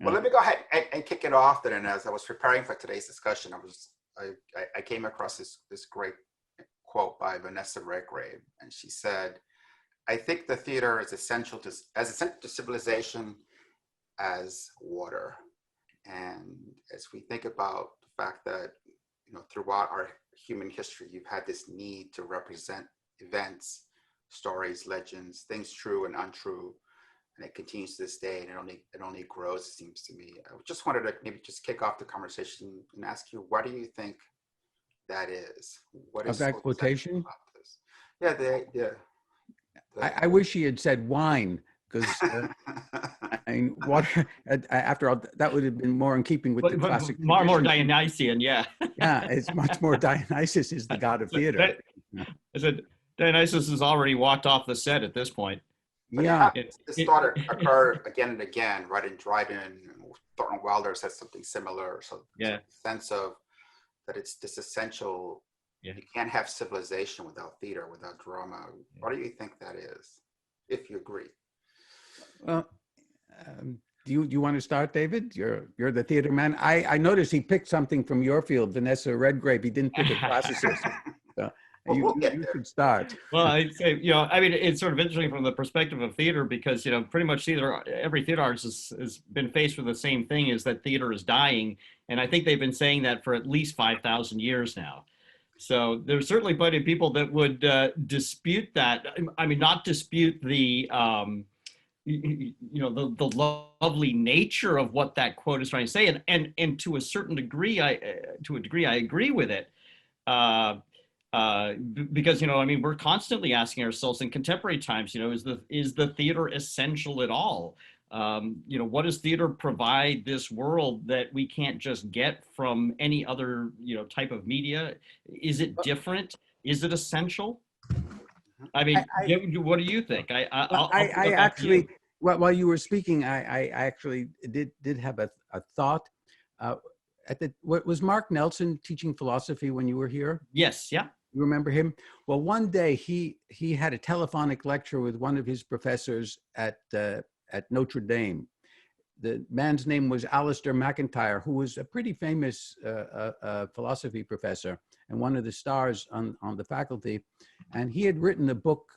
Well, let me go ahead and kick it off then. And as I was preparing for today's discussion, I came across this great quote by Vanessa Redgrave, and she said, "I think the theater is essential to civilization as water." And as we think about the fact that, throughout our human history, you've had this need to represent events, stories, legends, things true and untrue, and it continues to this day, and it only grows, it seems to me. I just wanted to maybe just kick off the conversation and ask you, what do you think that is? What is that quotation about this? Yeah, I wish he had said wine, because I mean, water. After all, that would have been more in keeping with the classic. More Dionysian, yeah. Yeah, it's much more. Dionysus is the god of theater. I said Dionysus has already walked off the set at this point. But yeah, this thought occurred again and again, right? In Dryden, Thornton Wilder said something similar. So yeah, sense of that it's this essential. Yeah. You can't have civilization without theater, without drama. Yeah. What do you think that is, if you agree? Well, do you want to start, David? You're the theater man. I noticed he picked something from your field, Vanessa Redgrave. He didn't pick a classicist. So you should start. Well, I'd say, I mean, it's sort of interesting from the perspective of theater, because, pretty much every theater artist has been faced with the same thing, is that theater is dying. And I think they've been saying that for at least 5,000 years now. So there's certainly plenty of people that would dispute that. I mean, not dispute the, the lovely nature of what that quote is trying to say. And to a certain degree, I agree with it. Because, I mean, we're constantly asking ourselves in contemporary times, is the theater essential at all? What does theater provide this world that we can't just get from any other, type of media? Is it different? Is it essential? I mean, what do you think? I actually, while you were speaking, I actually did have a thought. Was Mark Nelson teaching philosophy when you were here? Yes, yeah. You remember him? Well, one day he had a telephonic lecture with one of his professors at Notre Dame. The man's name was Alistair MacIntyre, who was a pretty famous philosophy professor and one of the stars on the faculty. And he had written a book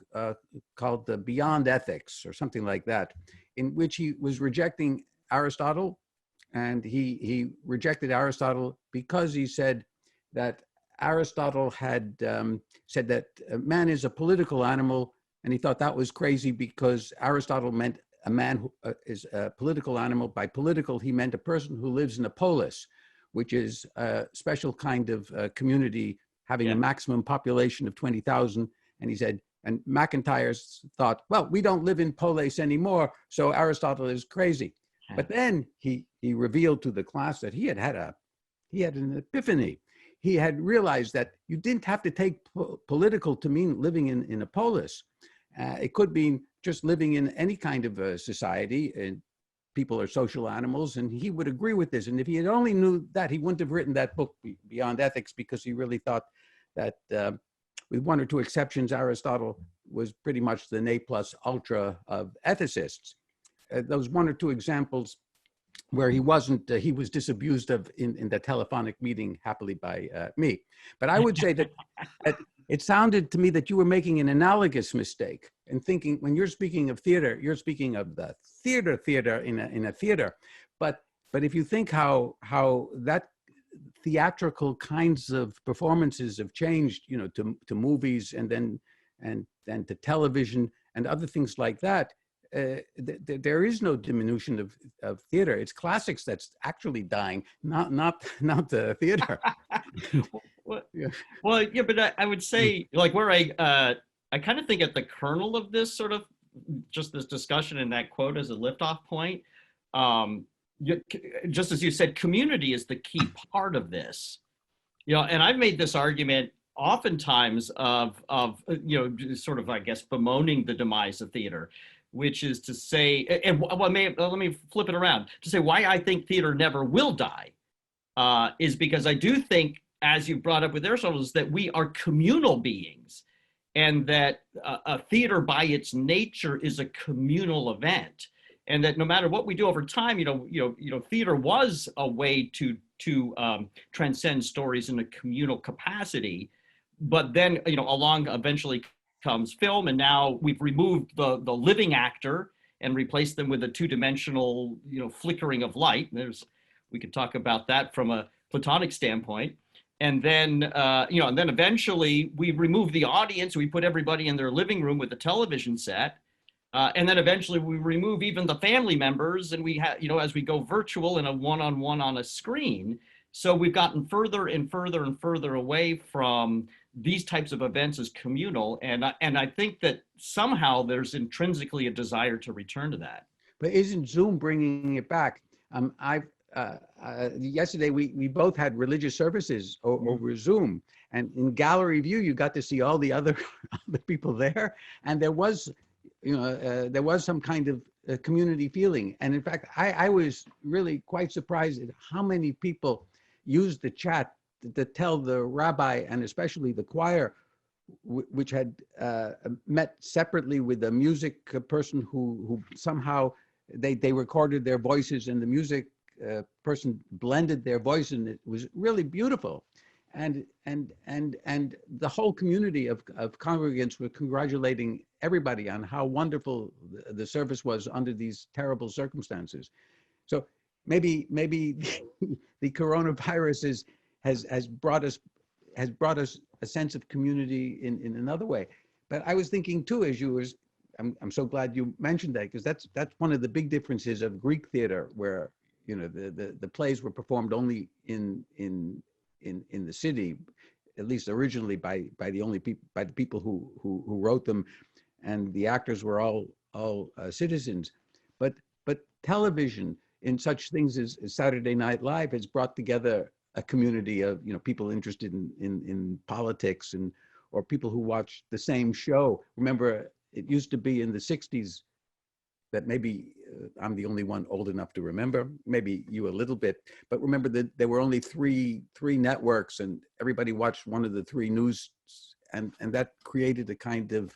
called Beyond Ethics, or something like that, in which he was rejecting Aristotle. And he rejected Aristotle because he said that Aristotle had said that man is a political animal, and he thought that was crazy because Aristotle meant a man who is a political animal. By political, he meant a person who lives in a polis, which is a special kind of community having a maximum population of 20,000. And he said, and MacIntyre thought, well, we don't live in polis anymore, so Aristotle is crazy. But then he revealed to the class that he had an epiphany. He had realized that you didn't have to take political to mean living in a polis. It could mean just living in any kind of a society, and people are social animals, and he would agree with this. And if he had only knew that, he wouldn't have written that book, Beyond Ethics, because he really thought that, with one or two exceptions, Aristotle was pretty much the ne plus ultra of ethicists. Those one or two examples where he wasn't, he was disabused of in the telephonic meeting, happily by me. But I would say that it sounded to me that you were making an analogous mistake in thinking, when you're speaking of theater, you're speaking of the theater in a theater. But if you think how that theatrical kinds of performances have changed, to movies and then to television and other things like that, there is no diminution of theater. It's classics that's actually dying, not the theater. Well, yeah, but I would say, like, where I kind of think at the kernel of this sort of just this discussion and that quote as a liftoff point, just as you said, community is the key part of this. And I've made this argument oftentimes of sort of, I guess, bemoaning the demise of theater, which is to say, and let me flip it around to say why I think theater never will die, is because I do think, as you brought up with Aristotle, is that we are communal beings, and that a theater by its nature is a communal event. and that no matter what we do over time, theater was a way to transcend stories in a communal capacity. But then, along eventually comes film, and now we've removed the living actor and replaced them with a two-dimensional, flickering of light. We could talk about that from a Platonic standpoint. And then, and then eventually we remove the audience. We put everybody in their living room with a television set. And then eventually we remove even the family members, and we have, as we go virtual in a one-on-one on a screen. So we've gotten further and further and further away from these types of events as communal. And I think that somehow there's intrinsically a desire to return to that. But isn't Zoom bringing it back? Yesterday we both had religious services over Zoom, and in gallery view you got to see all the other people there, and there was some kind of community feeling. And in fact, I was really quite surprised at how many people used the chat to tell the rabbi, and especially the choir, which had met separately with a music person who somehow they recorded their voices, and the music person blended their voice, and it was really beautiful. And the whole community of congregants were congratulating everybody on how wonderful the service was under these terrible circumstances. So maybe the coronavirus has brought us a sense of community in another way. But I was thinking too, as you was, I'm so glad you mentioned that, because that's one of the big differences of Greek theater, where the plays were performed only in the city, at least originally by the people who wrote them, and the actors were all citizens. But television, in such things as Saturday Night Live, has brought together a community of people interested in politics, or people who watch the same show. Remember, it used to be in the 60s that maybe I'm the only one old enough to remember, maybe you a little bit, but remember that there were only three networks, and everybody watched one of the three news, and that created a kind of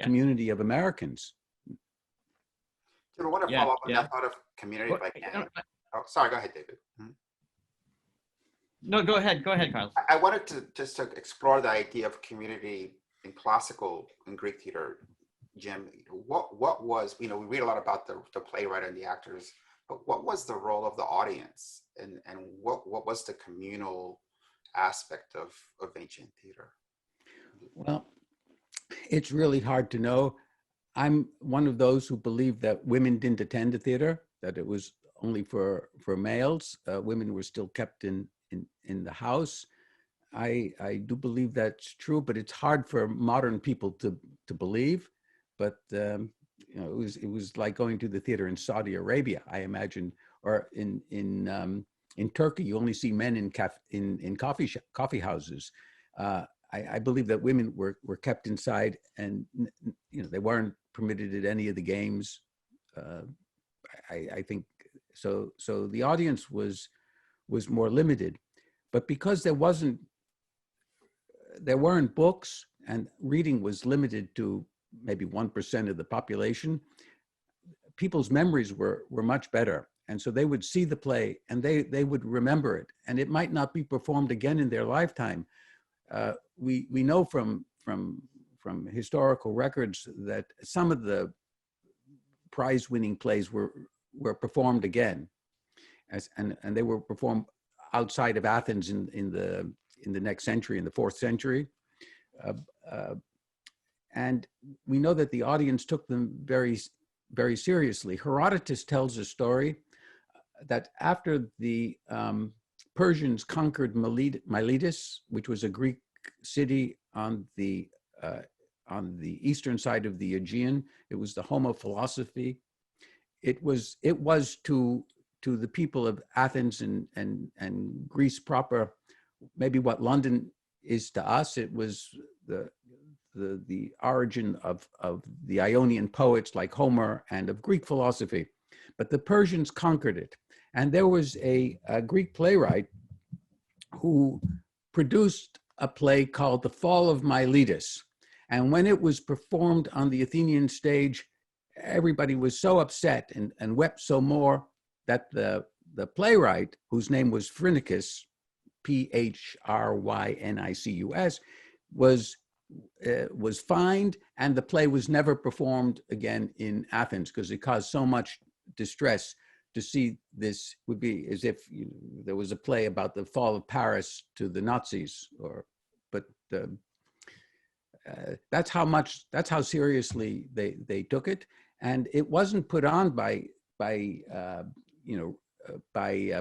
community of Americans. I want to follow up on that thought of community if I can. Oh, sorry, go ahead, David. No, go ahead, Carlos. I wanted to just to explore the idea of community in classical and Greek theater. Jim, what was, we read a lot about the playwright and the actors, but what was the role of the audience, and what was the communal aspect of ancient theater? Well, it's really hard to know. I'm one of those who believe that women didn't attend the theater, that it was only for males. Women were still kept in the house. I do believe that's true, but it's hard for modern people to believe. But it was like going to the theater in Saudi Arabia, I imagine, or in Turkey. You only see men in coffee houses. I believe that women were kept inside, and they weren't permitted at any of the games. I think so. So the audience was more limited, but because there weren't books, and reading was limited to maybe 1% of the population, people's memories were much better. And so they would see the play and they would remember it. And it might not be performed again in their lifetime. We know from historical records that some of the prize-winning plays were performed again. And they were performed outside of Athens in the next century, in the 4th century. And we know that the audience took them very, very seriously. Herodotus tells a story that after the Persians conquered Miletus, which was a Greek city on the eastern side of the Aegean, it was the home of philosophy. It was to the people of Athens and Greece proper, maybe what London is to us. It was the origin of the Ionian poets like Homer and of Greek philosophy. But the Persians conquered it. And there was a Greek playwright who produced a play called The Fall of Miletus. And when it was performed on the Athenian stage, everybody was so upset and wept so more that the playwright, whose name was Phrynicus, Phrynicus, was fined, and the play was never performed again in Athens because it caused so much distress. To see this would be as if there was a play about the fall of Paris to the Nazis, but that's how seriously they took it, and it wasn't put on by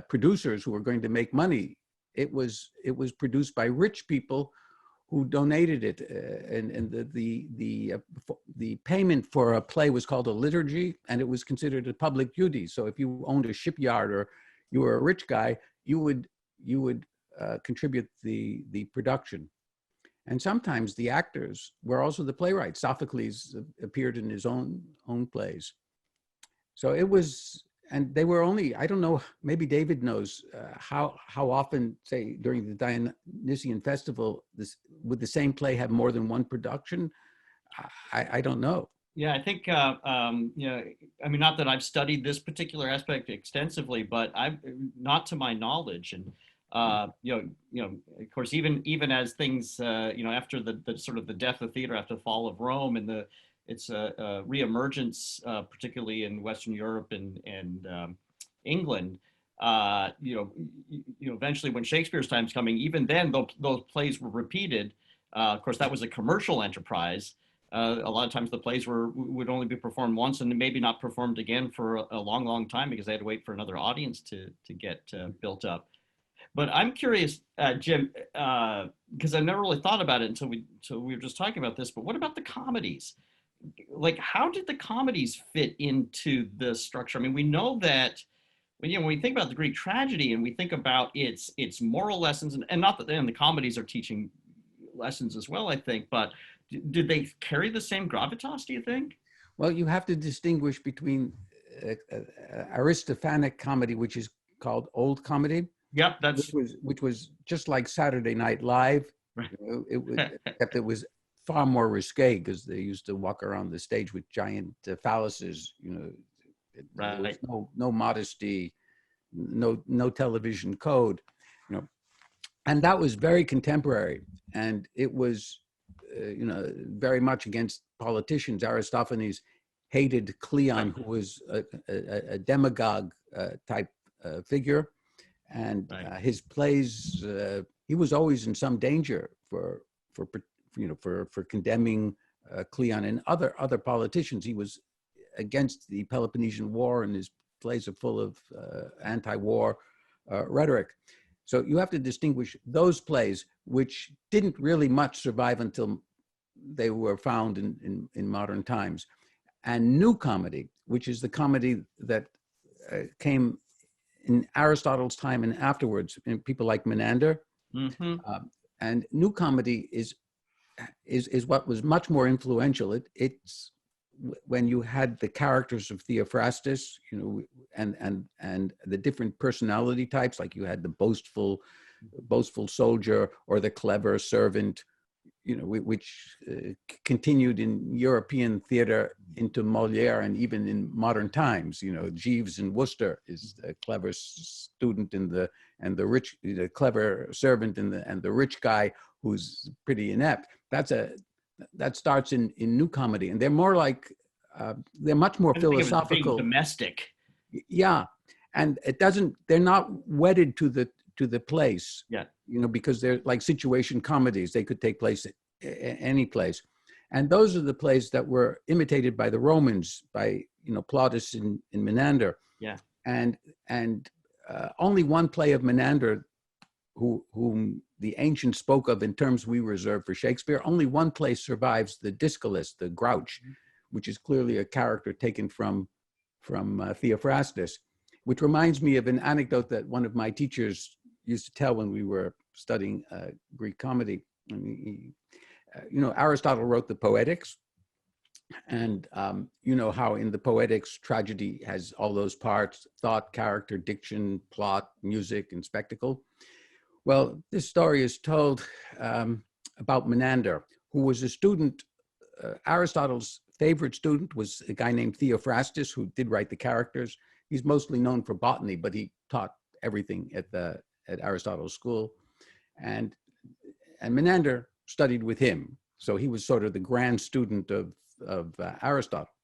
producers who were going to make money. It was produced by rich people who donated it, and the payment for a play was called a liturgy, and it was considered a public duty. So if you owned a shipyard or you were a rich guy, you would contribute the production. And sometimes the actors were also the playwrights. Sophocles appeared in his own plays. So it was, and they were only, I don't know, maybe David knows how often, say, during the Dionysian festival, would the same play have more than one production? I don't know. Yeah, I think, I mean, not that I've studied this particular aspect extensively, but I've not to my knowledge. And, of course, even as things, after the sort of the death of theater, after the fall of Rome and its reemergence, particularly in Western Europe and England, eventually when Shakespeare's time's coming, even then those plays were repeated. Of course, that was a commercial enterprise. A lot of times the plays would only be performed once and maybe not performed again for a long, long time because they had to wait for another audience to get built up. But I'm curious, Jim, because I've never really thought about it until we were just talking about this, but what about the comedies? Like, how did the comedies fit into the structure? I mean, we know that when we think about the Greek tragedy and we think about its moral lessons, and not that then the comedies are teaching lessons as well, I think, but did they carry the same gravitas, do you think? Well, you have to distinguish between Aristophanic comedy, which is called old comedy. Yep, which was just like Saturday Night Live. Right. Except it was far more risque because they used to walk around the stage with giant phalluses. Right. There was no modesty, no television code, and that was very contemporary, and it was very much against politicians. Aristophanes hated Cleon, who was a demagogue type figure. And his plays, he was always in some danger for condemning Cleon and other politicians. He was against the Peloponnesian War, and his plays are full of anti-war rhetoric. So you have to distinguish those plays, which didn't really much survive until they were found in modern times, and new comedy, which is the comedy that came in Aristotle's time and afterwards, people like Menander. Mm-hmm. And new comedy is what was much more influential. It's when you had the characters of Theophrastus, and the different personality types, like you had the boastful soldier or the clever servant, which continued in European theater into Moliere and even in modern times. Jeeves in Worcester is the clever student and the clever servant and the rich guy who's pretty inept. That starts in new comedy, and they're more like they're much more philosophical. Domestic. Yeah, and they're not wedded to the place. Yeah. Because they're like situation comedies. They could take place any place. And those are the plays that were imitated by the Romans, by Plautus in Menander. Yeah. And only one play of Menander, whom the ancients spoke of in terms we reserve for Shakespeare, only one play survives, the Discalus, the Grouch, which is clearly a character taken from Theophrastus, which reminds me of an anecdote that one of my teachers used to tell when we were studying Greek comedy. Aristotle wrote the Poetics, and how in the Poetics tragedy has all those parts: thought, character, diction, plot, music, and spectacle. Well, this story is told about Menander, who was a student. Aristotle's favorite student was a guy named Theophrastus, who did write the characters. He's mostly known for botany, but he taught everything at Aristotle's school. And Menander studied with him. So he was sort of the grand student of Aristotle.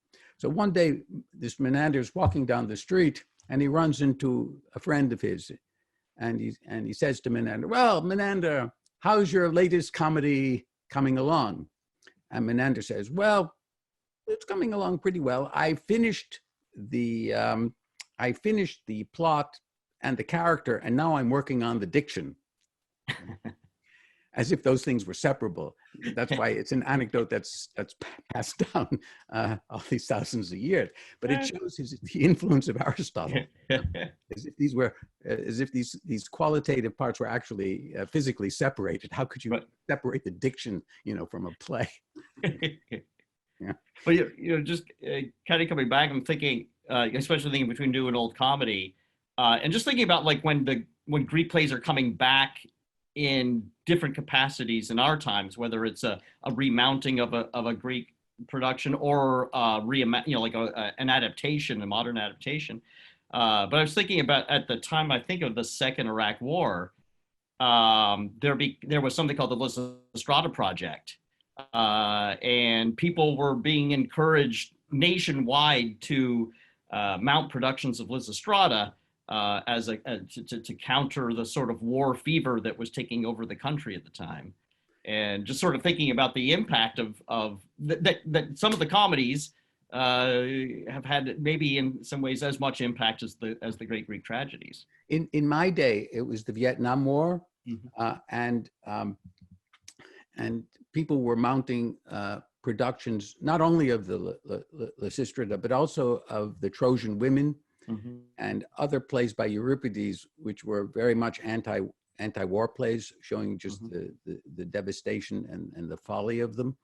So one day, this Menander's walking down the street, and he runs into a friend of his, and he says to Menander, "Well, Menander, how's your latest comedy coming along?" And Menander says, "Well, it's coming along pretty well. I finished the plot and the character, and now I'm working on the diction." As if those things were separable. That's why it's an anecdote that's passed down all these thousands of years. But it shows the influence of Aristotle, as if these qualitative parts were actually physically separated. How could you separate the diction, from a play? Yeah. But just kind of coming back, I'm thinking, especially thinking between new and old comedy, and just thinking about like when Greek plays are coming back in different capacities in our times, whether it's a remounting of a Greek production or an adaptation, a modern adaptation. But I was thinking about at the time, I think of the Second Iraq War, there was something called the Lysistrata Project, and people were being encouraged nationwide to mount productions of Lysistrata to counter the sort of war fever that was taking over the country at the time. And just sort of thinking about the impact of that some of the comedies have had maybe in some ways as much impact as the great Greek tragedies. In my day, it was the Vietnam War, and people were mounting productions not only of the Lysistrata, but also of the Trojan Women, and other plays by Euripides, which were very much anti-war plays, showing just the devastation and the folly of them.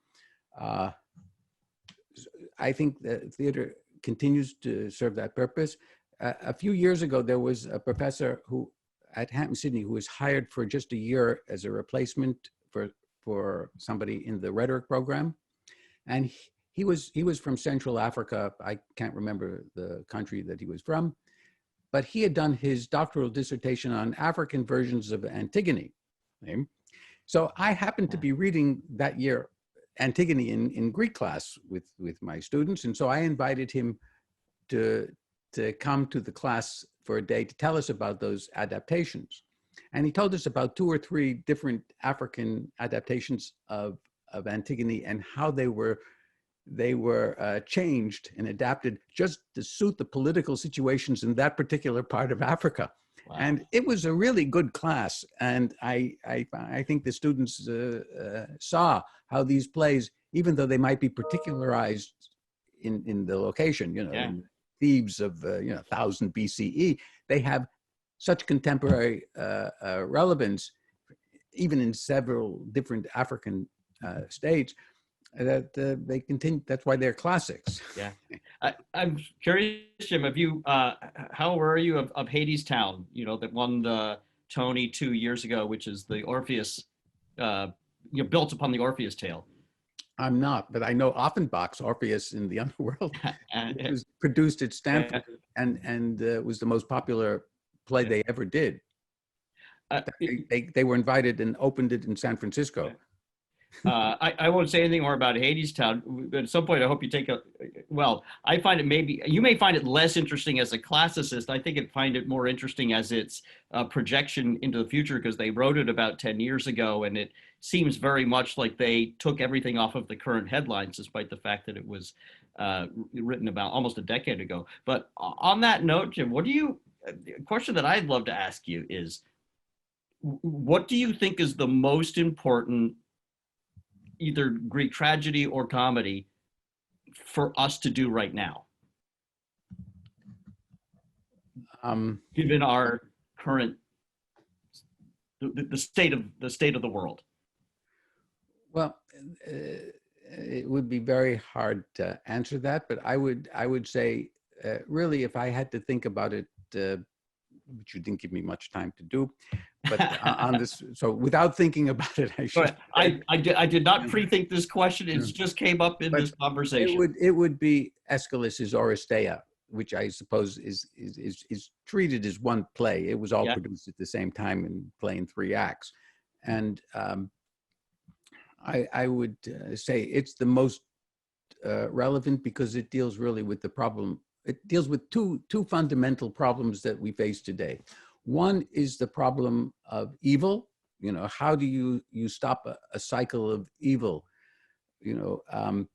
I think that theater continues to serve that purpose. A few years ago, there was a professor at Hampden-Sydney who was hired for just a year as a replacement for somebody in the rhetoric program, and he was from Central Africa. I can't remember the country that he was from, but he had done his doctoral dissertation on African versions of Antigone. So I happened to be reading that year Antigone in Greek class with my students, and so I invited him to come to the class for a day to tell us about those adaptations. And he told us about 2 or 3 different African adaptations of Antigone and how they were changed and adapted just to suit the political situations in that particular part of Africa. Wow. And it was a really good class. And I think the students saw how these plays, even though they might be particularized in the location, in Thebes of 1000 BCE, they have such contemporary relevance, even in several different African states, that they continue. That's why they're classics. Yeah, I'm curious, Jim. Have you? How aware are you of Hadestown? That won the Tony 2 years ago, which is the Orpheus, built upon the Orpheus tale. I'm not, but I know Offenbach's Orpheus in the Underworld. It was produced at Stanford, and was the most popular play they ever did. They were invited and opened it in San Francisco. I won't say anything more about Hadestown, but at some point I hope you take I find it you may find it less interesting as a classicist. I think find it more interesting as its projection into the future, because they wrote it about 10 years ago, and it seems very much like they took everything off of the current headlines, despite the fact that it was written about almost a decade ago. But on that note, Jim, a question that I'd love to ask you is, what do you think is the most important either Greek tragedy or comedy for us to do right now, given our current the state of the world? Well, it would be very hard to answer that, but I would say really, if I had to think about it, which you didn't give me much time to do, but on this, so without thinking about it, I should. I did not pre-think this question. It just came up in this conversation. It would be Aeschylus's Oresteia, which I suppose is treated as one play. It was all produced at the same time and play in 3 acts, and I would say it's the most relevant because it deals really with the problem. It deals with two fundamental problems that we face today. One is the problem of evil. You know, how do you stop a cycle of evil? You know,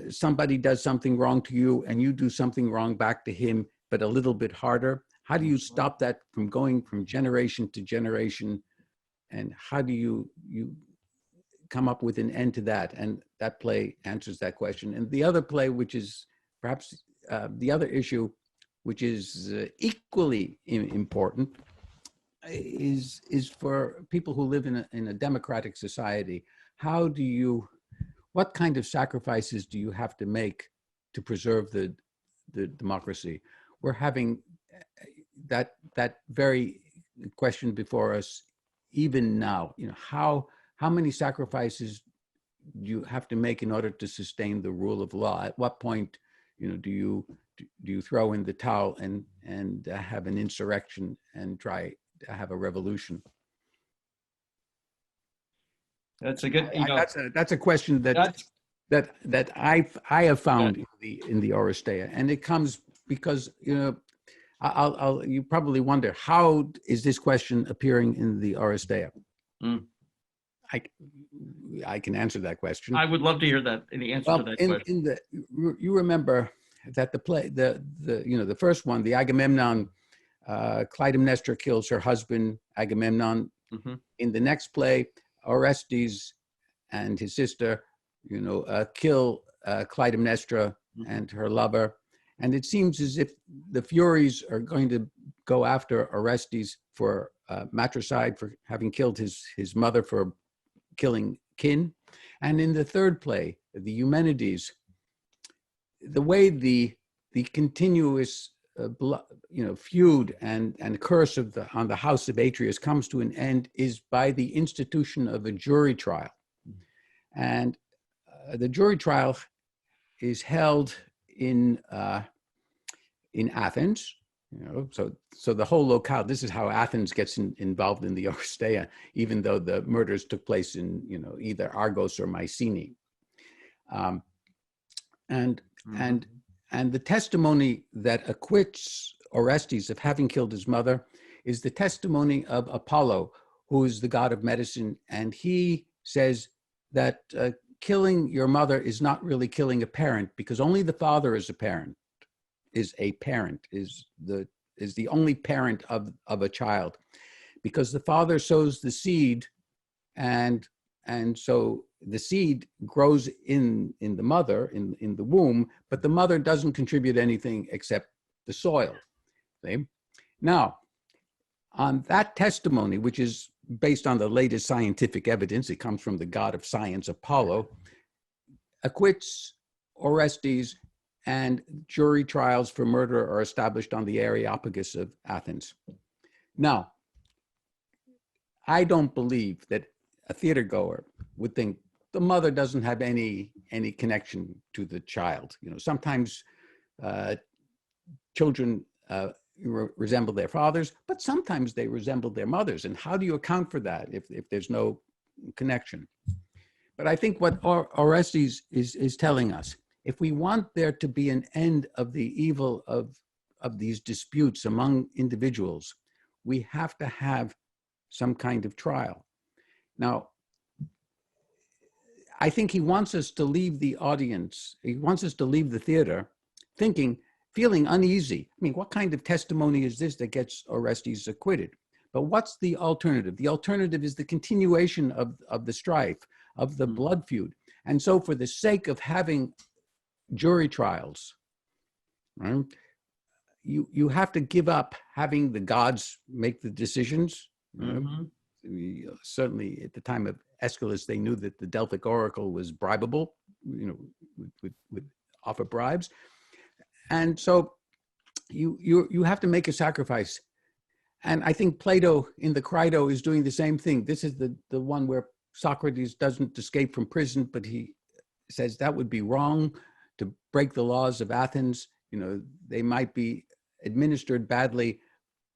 somebody does something wrong to you and you do something wrong back to him, but a little bit harder. How do you stop that from going from generation to generation? And how do you come up with an end to that? And that play answers that question. And the other play, which is perhaps the other issue, which is equally important, is for people who live in a democratic society. What kind of sacrifices do you have to make to preserve the democracy? We're having that very question before us even now. You know, how many sacrifices do you have to make in order to sustain the rule of law? At what point, you know, do you throw in the towel and have an insurrection and try to have a revolution? That's a good. That's a question that I have found in the Oresteia, and it comes because, you know, you probably wonder, how is this question appearing in the Oresteia? Mm. I can answer that question. I would love to hear that, the answer to that question. You remember that the play, the first one, the Agamemnon, Clytemnestra kills her husband Agamemnon. Mm-hmm. In the next play, Orestes and his sister, you know, kill Clytemnestra and her lover. And it seems as if the Furies are going to go after Orestes for matricide, for having killed his mother, for killing kin. And in the third play, the Eumenides, the way the continuous feud and curse on the house of Atreus comes to an end is by the institution of a jury trial. And the jury trial is held in Athens. You know, so the whole locale. This is how Athens gets involved in the Oresteia, even though the murders took place in, you know, either Argos or Mycenae. And the testimony that acquits Orestes of having killed his mother is the testimony of Apollo, who is the god of medicine, and he says that killing your mother is not really killing a parent, because only the father is the only parent of a child, because the father sows the seed, and so the seed grows in the mother, in the womb, but the mother doesn't contribute anything except the soil. Okay? Now, on that testimony, which is based on the latest scientific evidence, it comes from the god of science, Apollo, acquits Orestes, and jury trials for murder are established on the Areopagus of Athens. Now, I don't believe that a theater goer would think the mother doesn't have any connection to the child. You know, sometimes children resemble their fathers, but sometimes they resemble their mothers. And how do you account for that if there's no connection? But I think what Orestes is telling us, if we want there to be an end of the evil of these disputes among individuals, we have to have some kind of trial. Now, I think he wants us to leave the audience, he wants us to leave the theater feeling uneasy. I mean, what kind of testimony is this that gets Orestes acquitted? But what's the alternative? The alternative is the continuation of the strife, of the blood feud. And so for the sake of having jury trials, right, you have to give up having the gods make the decisions. Mm-hmm. Certainly at the time of Aeschylus, they knew that the Delphic oracle was bribable, you know, with offer bribes. And so you have to make a sacrifice. And I think Plato in the Crito is doing the same thing. This is the one where Socrates doesn't escape from prison, but he says that would be wrong to break the laws of Athens. You know, they might be administered badly,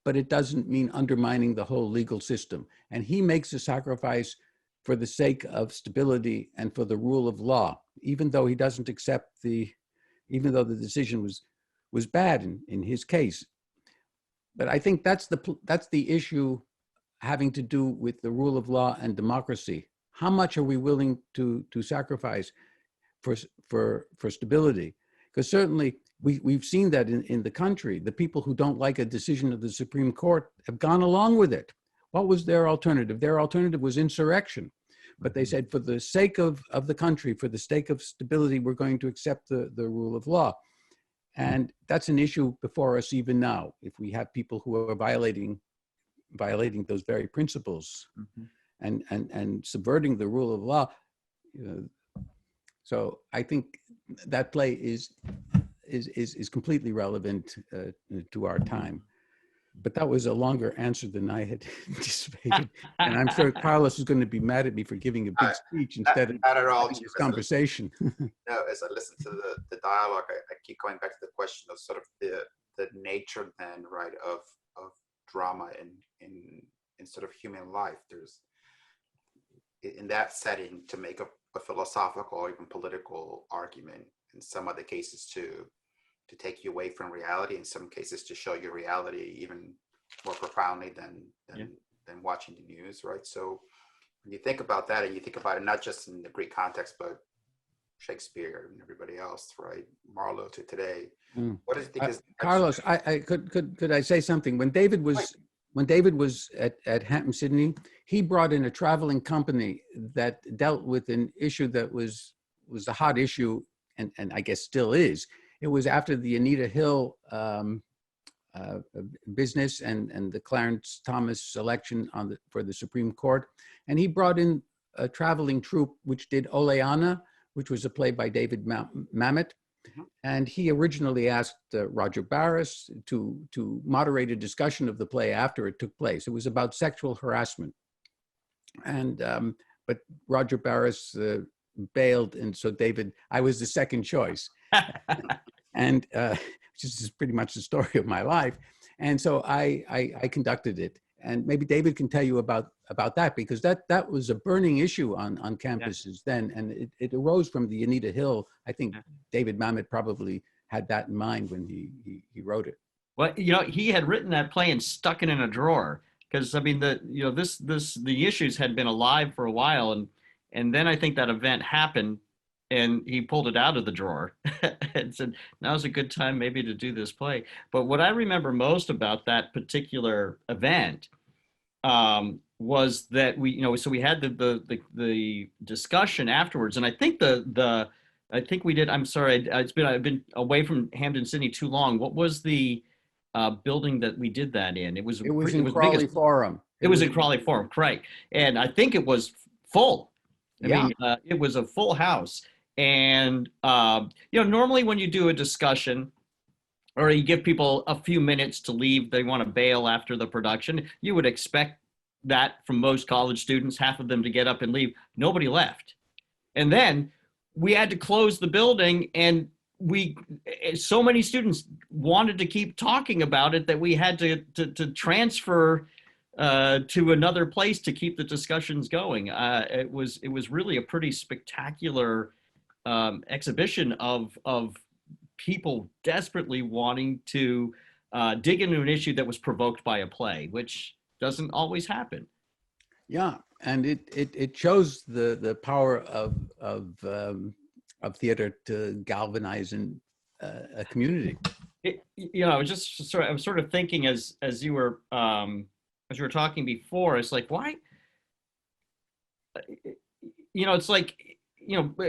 but it doesn't mean undermining the whole legal system. And he makes a sacrifice for the sake of stability and for the rule of law, even though he doesn't accept even though the decision was bad in his case. But I think that's the issue having to do with the rule of law and democracy. How much are we willing to sacrifice for stability? Because certainly we've seen that in the country. The people who don't like a decision of the Supreme Court have gone along with it. What was their alternative? Their alternative was insurrection. But they said, for the sake of the country, for the sake of stability, we're going to accept the rule of law. And that's an issue before us even now. If we have people who are violating those very principles and subverting the rule of law, so I think that play is completely relevant to our time. But that was a longer answer than I had anticipated. And I'm sure Carlos is going to be mad at me for giving a big speech instead of not at all. this conversation. No, as I listen to the dialogue, I keep going back to the question of sort of the nature then, right, of drama in sort of human life. There's, in that setting, to make a philosophical or even political argument, in some other cases to take you away from reality, in some cases to show you reality even more profoundly than watching the news, right? So when you think about that, and you think about it not just in the Greek context, but Shakespeare and everybody else, right? Marlowe to today. What do you think is Carlos? Could I say something? When David was at Hampden-Sydney, he brought in a traveling company that dealt with an issue that was a hot issue, and I guess still is. It was after the Anita Hill business and the Clarence Thomas election for the Supreme Court. And he brought in a traveling troupe which did Oleana, which was a play by David Mamet. And he originally asked Roger Barris to moderate a discussion of the play after it took place. It was about sexual harassment. And but Roger Barris bailed, and so I was the second choice. And which is pretty much the story of my life. And so I conducted it. And maybe David can tell you about that, because that was a burning issue on campuses then. And it arose from the Anita Hill. I think David Mamet probably had that in mind when he wrote it. Well, he had written that play and stuck it in a drawer, because I mean, the issues had been alive for a while. And then I think that event happened, and he pulled it out of the drawer and said, now's a good time maybe to do this play. But what I remember most about that particular event was that so we had the discussion afterwards. And I think I think we did, I'm sorry, I've been away from Hampden-Sydney too long. What was the building that we did that in? It was in Crawley Forum. It was in Crawley Forum, correct. And I think it was full. I mean, it was a full house. And, normally when you do a discussion or you give people a few minutes to leave, they want to bail after the production, you would expect that from most college students, half of them to get up and leave. Nobody left. And then we had to close the building, and so many students wanted to keep talking about it that we had to transfer to another place to keep the discussions going. It was really a pretty spectacular exhibition of people desperately wanting to dig into an issue that was provoked by a play, which doesn't always happen. Yeah, and it shows the power of theater to galvanize a community. I was sort of thinking as you were talking before, it's like, why? It's like,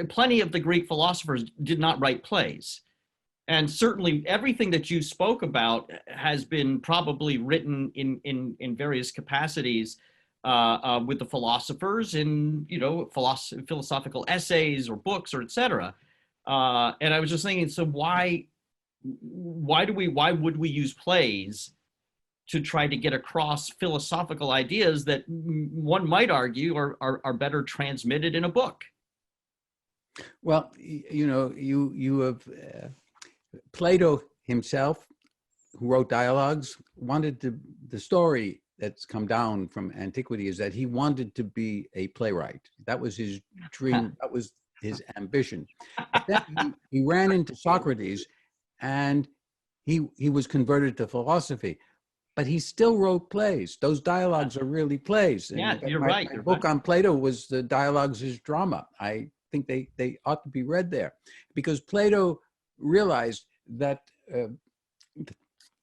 plenty of the Greek philosophers did not write plays. And certainly everything that you spoke about has been probably written in various capacities with the philosophers in, philosophical essays or books or et cetera. And I was just thinking, so why would we use plays to try to get across philosophical ideas that one might argue are better transmitted in a book. Well, you know, you have Plato himself, who wrote dialogues, wanted to, the story that's come down from antiquity is that he wanted to be a playwright. That was his dream. That was his ambition. But then he ran into Socrates, and he was converted to philosophy. But he still wrote plays. Those dialogues are really plays. And Yeah, you're right. My book on Plato was the dialogues is drama. I think they ought to be read there, because Plato realized that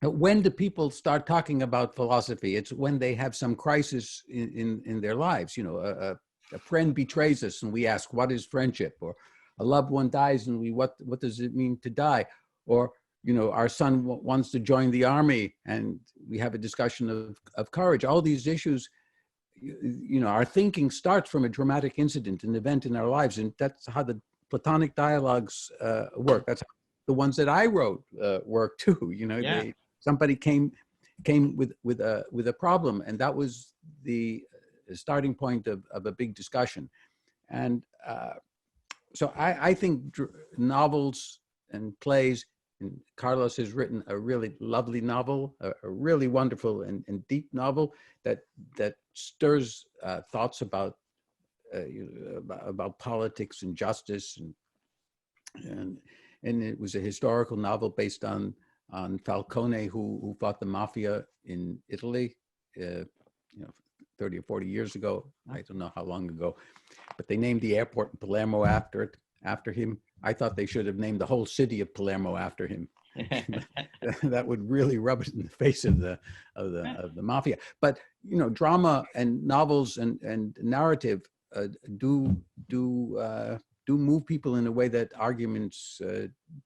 when do people start talking about philosophy? It's when they have some crisis in their lives. You know, a friend betrays us and we ask, what is friendship? Or a loved one dies and what does it mean to die? Or, you know, our son wants to join the army and we have a discussion of courage. All these issues, you know, our thinking starts from a dramatic incident, an event in our lives. And that's how the Platonic dialogues work. That's how the ones that I wrote work too. You know, Yeah. Somebody came with a problem, and that was the starting point of a big discussion. And so I think novels and plays, and Carlos has written a really lovely novel, a really wonderful and deep novel that stirs thoughts about politics and justice, and it was a historical novel based on Falcone, who fought the mafia in Italy, you know, 30 or 40 years ago. I don't know how long ago, but they named the airport in Palermo after him. I thought they should have named the whole city of Palermo after him. That would really rub it in the face of the mafia. But you know, drama and novels and narrative do move people in a way that arguments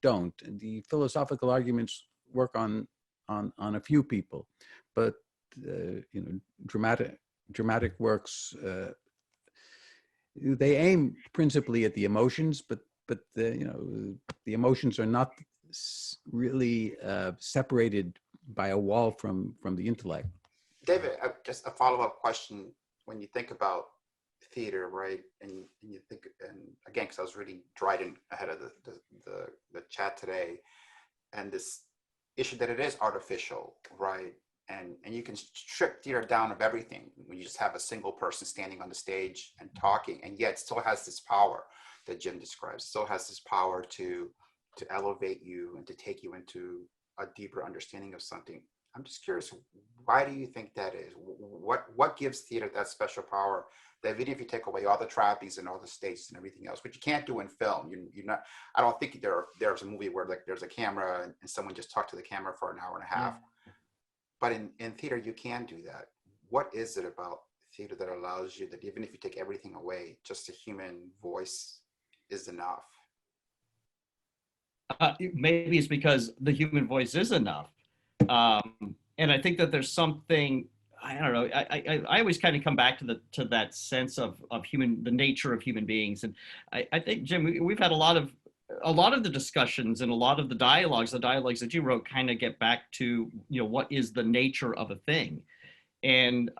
don't. And the philosophical arguments work on a few people, but you know, dramatic works, they aim principally at the emotions, but you know, the emotions are not really separated by a wall from the intellect. David, just a follow-up question. When you think about theater, right, and you think, and again, because I was really driving ahead of the chat today, and this issue that it is artificial, right, and you can strip theater down of everything when you just have a single person standing on the stage and talking, and yet it still has this power that Jim describes. It still has this power to elevate you and to take you into a deeper understanding of something. I'm just curious, why do you think that is? What gives theater that special power? That even if you take away all the trappings and all the stages and everything else, which you can't do in film, you're not. I don't think there's a movie where like there's a camera and someone just talked to the camera for an hour and a half. Yeah. But in theater, you can do that. What is it about theater that allows you that even if you take everything away, just a human voice is enough? Maybe it's because the human voice is enough. And I think that there's something, I don't know, I always kind of come back to that sense of the nature of human beings. And I think, Jim, we've had a lot of the discussions and a lot of the dialogues that you wrote kind of get back to, you know, what is the nature of a thing? And,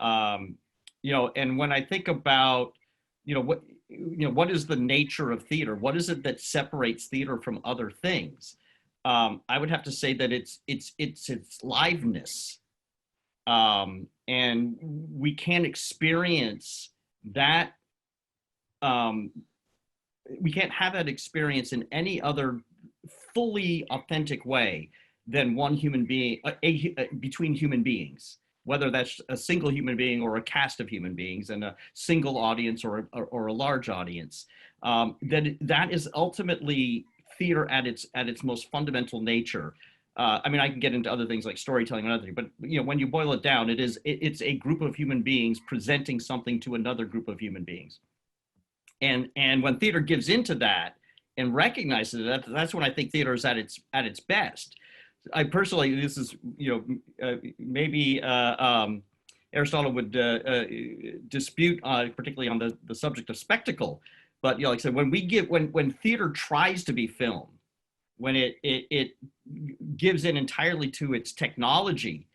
you know, and when I think about, what is the nature of theater? What is it that separates theater from other things? I would have to say that it's liveness. And we can't experience that. We can't have that experience in any other fully authentic way than one human being, between human beings, whether that's a single human being or a cast of human beings and a single audience or a large audience. That is ultimately theater at its most fundamental nature. I mean, I can get into other things like storytelling and other things, but you know, when you boil it down, it's a group of human beings presenting something to another group of human beings. And when theater gives into that and recognizes that, that's when I think theater is at its best. I personally, this is, you know, maybe Aristotle would dispute, particularly on the subject of spectacle. But you know, like I said, when theater tries to be film, when it gives in entirely to its technology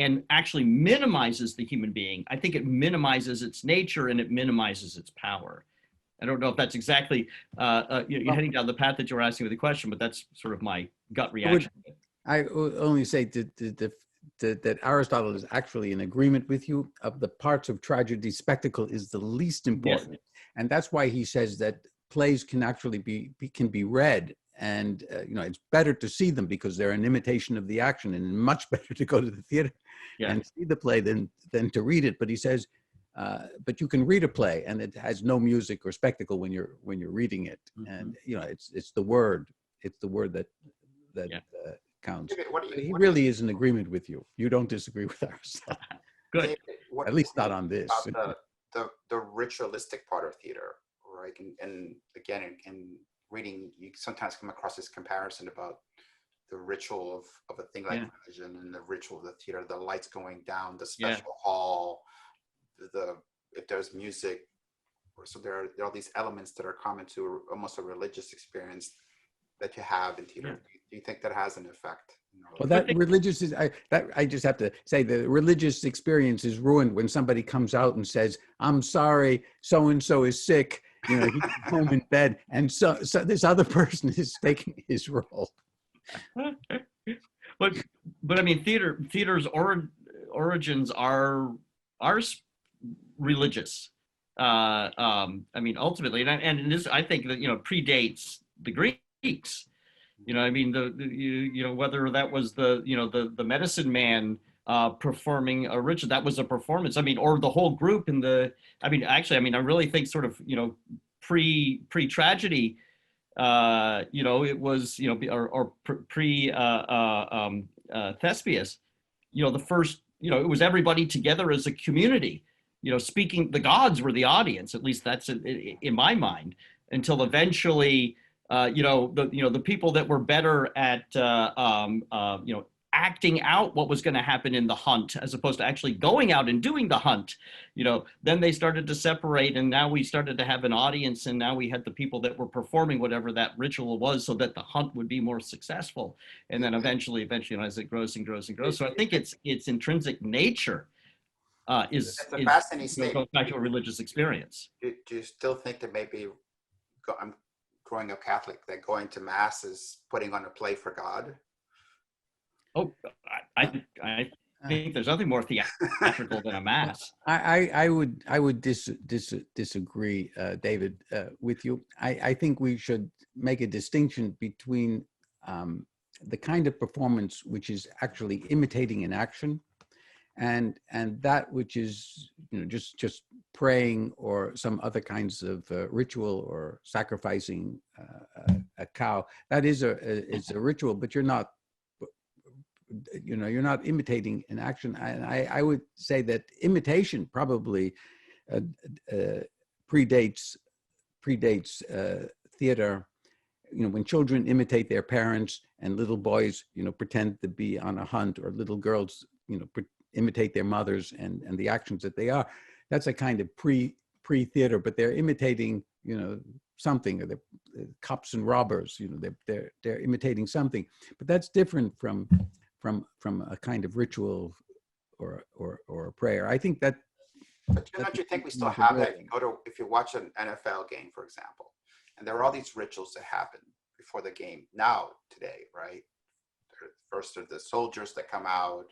and actually minimizes the human being, I think it minimizes its nature and it minimizes its power. I don't know if that's exactly you're heading down the path that you were asking with the question, but that's sort of my gut reaction. I would only say that Aristotle is actually in agreement with you. Of the parts of tragedy, spectacle is the least important, and that's why he says that plays can actually can be read, and it's better to see them because they're an imitation of the action, and much better to go to the theater and see the play than to read it. But he says, but you can read a play, and it has no music or spectacle when you're reading it, and it's the word that counts. David, He really is in agreement with you. You don't disagree with Aristotle. Good. David, At least not on this. The ritualistic part of theater, right? And again, in reading, you sometimes come across this comparison about the ritual of a thing like religion and the ritual of the theater, the lights going down, the special hall, if there's music. So there are all these elements that are common to almost a religious experience that you have in theater. Do you think that has an effect? Well, that religious is, I just have to say the religious experience is ruined when somebody comes out and says, I'm sorry, so-and-so is sick, he's home in bed, and so this other person is taking his role. But I mean, theater's origins are religious. I mean, ultimately, and this, I think that, predates the Greeks. I mean, whether that was the medicine man performing a ritual, that was a performance. I mean, or the whole group I really think sort of, pre-tragedy, it was, or pre Thespius, the first, it was everybody together as a community, speaking, the gods were the audience, at least that's in my mind, until eventually, the people that were better at, acting out what was going to happen in the hunt, as opposed to actually going out and doing the hunt, then they started to separate, and now we started to have an audience, and now we had the people that were performing whatever that ritual was so that the hunt would be more successful. And then eventually, as it grows and grows and grows. So I think its intrinsic nature is fascinating statement. Goes back to a religious experience. Do you still think that maybe, I'm growing up Catholic, that going to mass is putting on a play for God? Oh, I think there's nothing more theatrical than a mass. I would disagree, David, with you. I think we should make a distinction between the kind of performance which is actually imitating an action, and that which is just praying or some other kinds of ritual, or sacrificing a cow. That is a ritual, but you're not imitating an action. And I would say that imitation probably predates theater. When children imitate their parents, and little boys pretend to be on a hunt, or little girls imitate their mothers and the actions that they are, that's a kind of pre-theater, but they're imitating something, or the cops and robbers, they're imitating something, but that's different from a kind of ritual or a prayer. I think that. But don't you think we still have that? If you watch an NFL game, for example, and there are all these rituals that happen before the game now today, right? First are the soldiers that come out,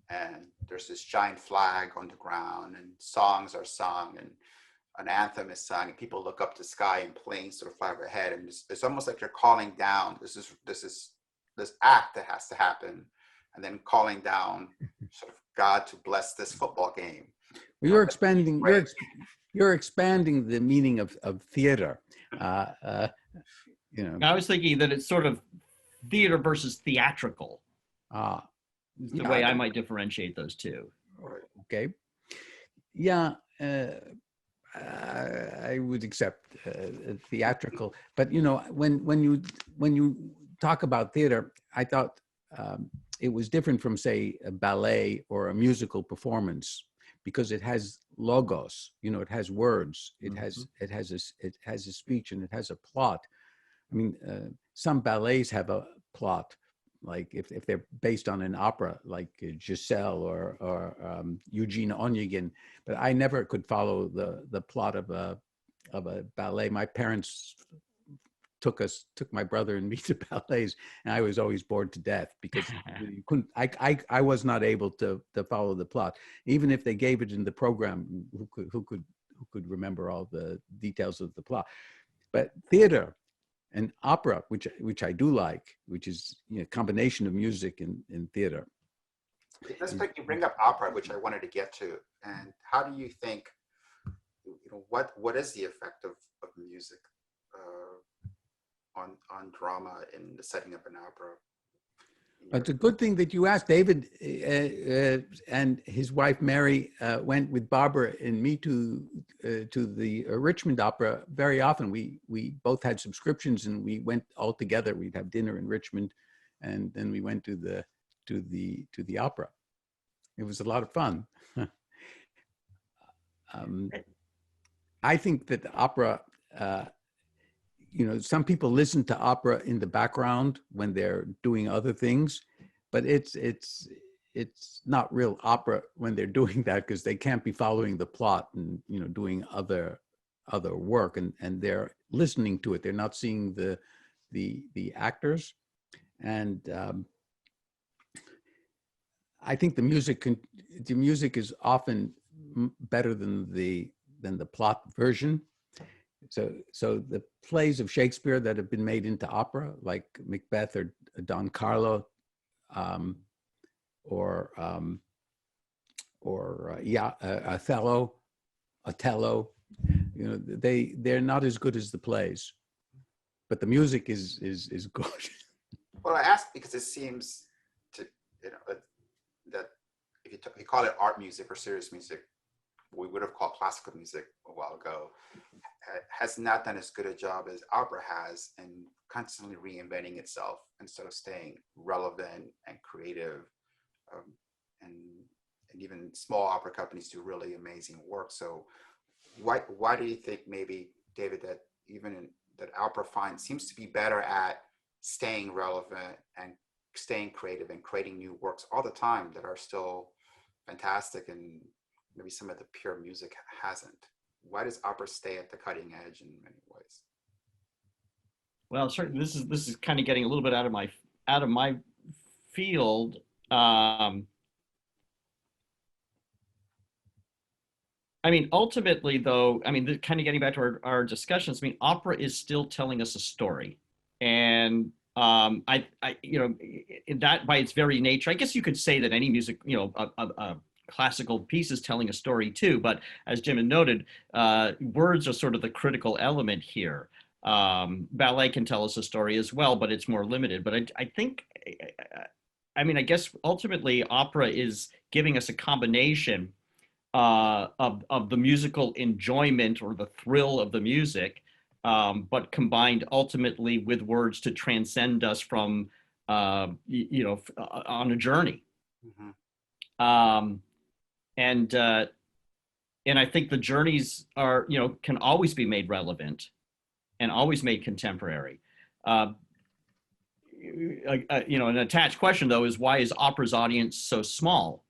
and there's this giant flag on the ground, and songs are sung, and an anthem is sung, and people look up to the sky, and planes sort of fly overhead, and it's almost like you're calling down. This act that has to happen, and then calling down sort of God to bless this football game. Well, you're expanding the meaning of theater. I was thinking that it's sort of theater versus theatrical. The way I might differentiate those two. Okay. Yeah, I would accept theatrical, but when you talk about theater, I thought it was different from, say, a ballet or a musical performance, because it has logos. It has words. It has a speech, and it has a plot. I mean, some ballets have a plot, like if they're based on an opera, like Giselle or Eugene Onegin. But I never could follow the plot of a ballet. My parents took my brother and me to ballets, and I was always bored to death because you couldn't. I was not able to follow the plot, even if they gave it in the program. Who could remember all the details of the plot? But theater and opera, which I do like, which is a combination of music and theater. You bring up opera, which I wanted to get to, and how do you think? What is the effect of music on drama in the setting of an opera? It's a good thing that you asked. David and his wife Mary went with Barbara and me to the Richmond Opera very often. We both had subscriptions, and we went all together. We'd have dinner in Richmond, and then we went to the opera. It was a lot of fun. I think that opera. Some people listen to opera in the background when they're doing other things, but it's not real opera when they're doing that, because they can't be following the plot and doing other work, and they're listening to it. They're not seeing the actors, and I think the music is often better than the plot version. So the plays of Shakespeare that have been made into opera, like Macbeth or Don Carlo, or Othello, they're not as good as the plays, but the music is good. Well, I ask because it seems to that if you call it art music or serious music, we would have called classical music a while ago, has not done as good a job as opera has in constantly reinventing itself instead of staying relevant and creative. And even small opera companies do really amazing work. So why do you think, maybe, David, that that opera seems to be better at staying relevant and staying creative and creating new works all the time that are still fantastic, and maybe some of the pure music hasn't? Why does opera stay at the cutting edge in many ways? Well, certainly this is kind of getting a little bit out of my field. I mean, ultimately, though, kind of getting back to our discussions. I mean, opera is still telling us a story, and that by its very nature, I guess you could say that any music, a classical piece is telling a story too. But as Jim had noted, words are sort of the critical element here. Ballet can tell us a story as well, but it's more limited. But I think, I guess ultimately opera is giving us a combination of the musical enjoyment or the thrill of the music, but combined ultimately with words to transcend us from, on a journey. Mm-hmm. And I think the journeys are, can always be made relevant and always made contemporary. An attached question, though, is why is opera's audience so small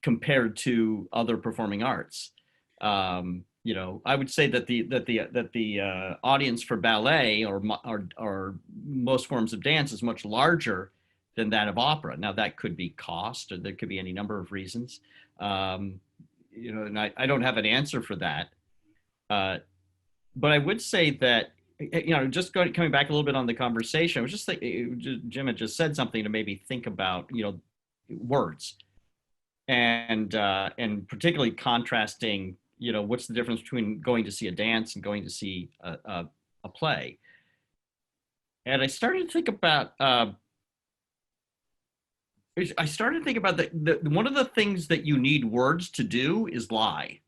compared to other performing arts? I would say that the audience for ballet or most forms of dance is much larger than that of opera. Now, that could be cost, or there could be any number of reasons. And I don't have an answer for that. But I would say that, just coming back a little bit on the conversation, I was just thinking, Jim had just said something to maybe think about, words, and particularly contrasting, what's the difference between going to see a dance and going to see a play. And I started to think about that one of the things that you need words to do is lie.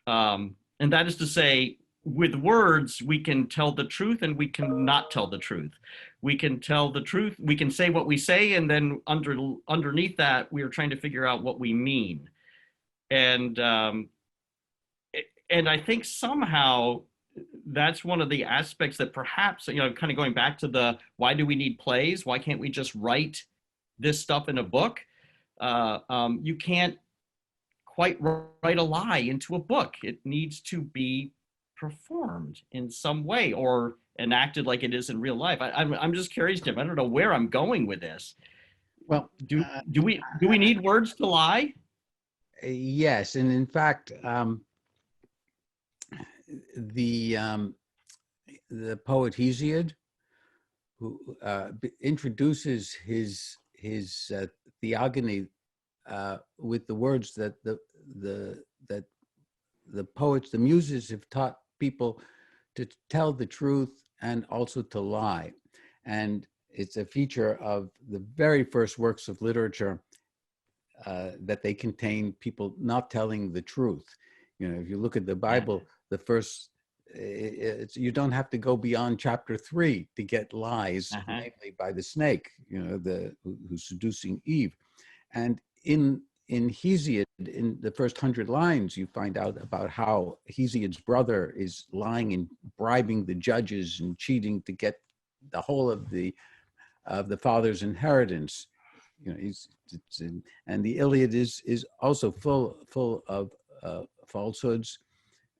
And that is to say, with words, we can tell the truth and we can not tell the truth. We can tell the truth, we can say what we say, and then underneath that, we are trying to figure out what we mean. And I think somehow that's one of the aspects that perhaps, kind of going back to the, why do we need plays? Why can't we just write this stuff in a book? You can't quite write a lie into a book. It needs to be performed in some way or enacted like it is in real life. I'm just curious, Jim. I don't know where I'm going with this. Well, Do we need words to lie? yes, and in fact, the poet Hesiod, who introduces his theogony with the words that the poets, the muses, have taught people to tell the truth and also to lie. And it's a feature of the very first works of literature that they contain people not telling the truth. If you look at the Bible, the first, you don't have to go beyond chapter 3 to get lies, namely by the snake, who's seducing Eve. And in Hesiod, in the first 100 lines, you find out about how Hesiod's brother is lying and bribing the judges and cheating to get the whole of the father's inheritance. And the Iliad is also full of falsehoods.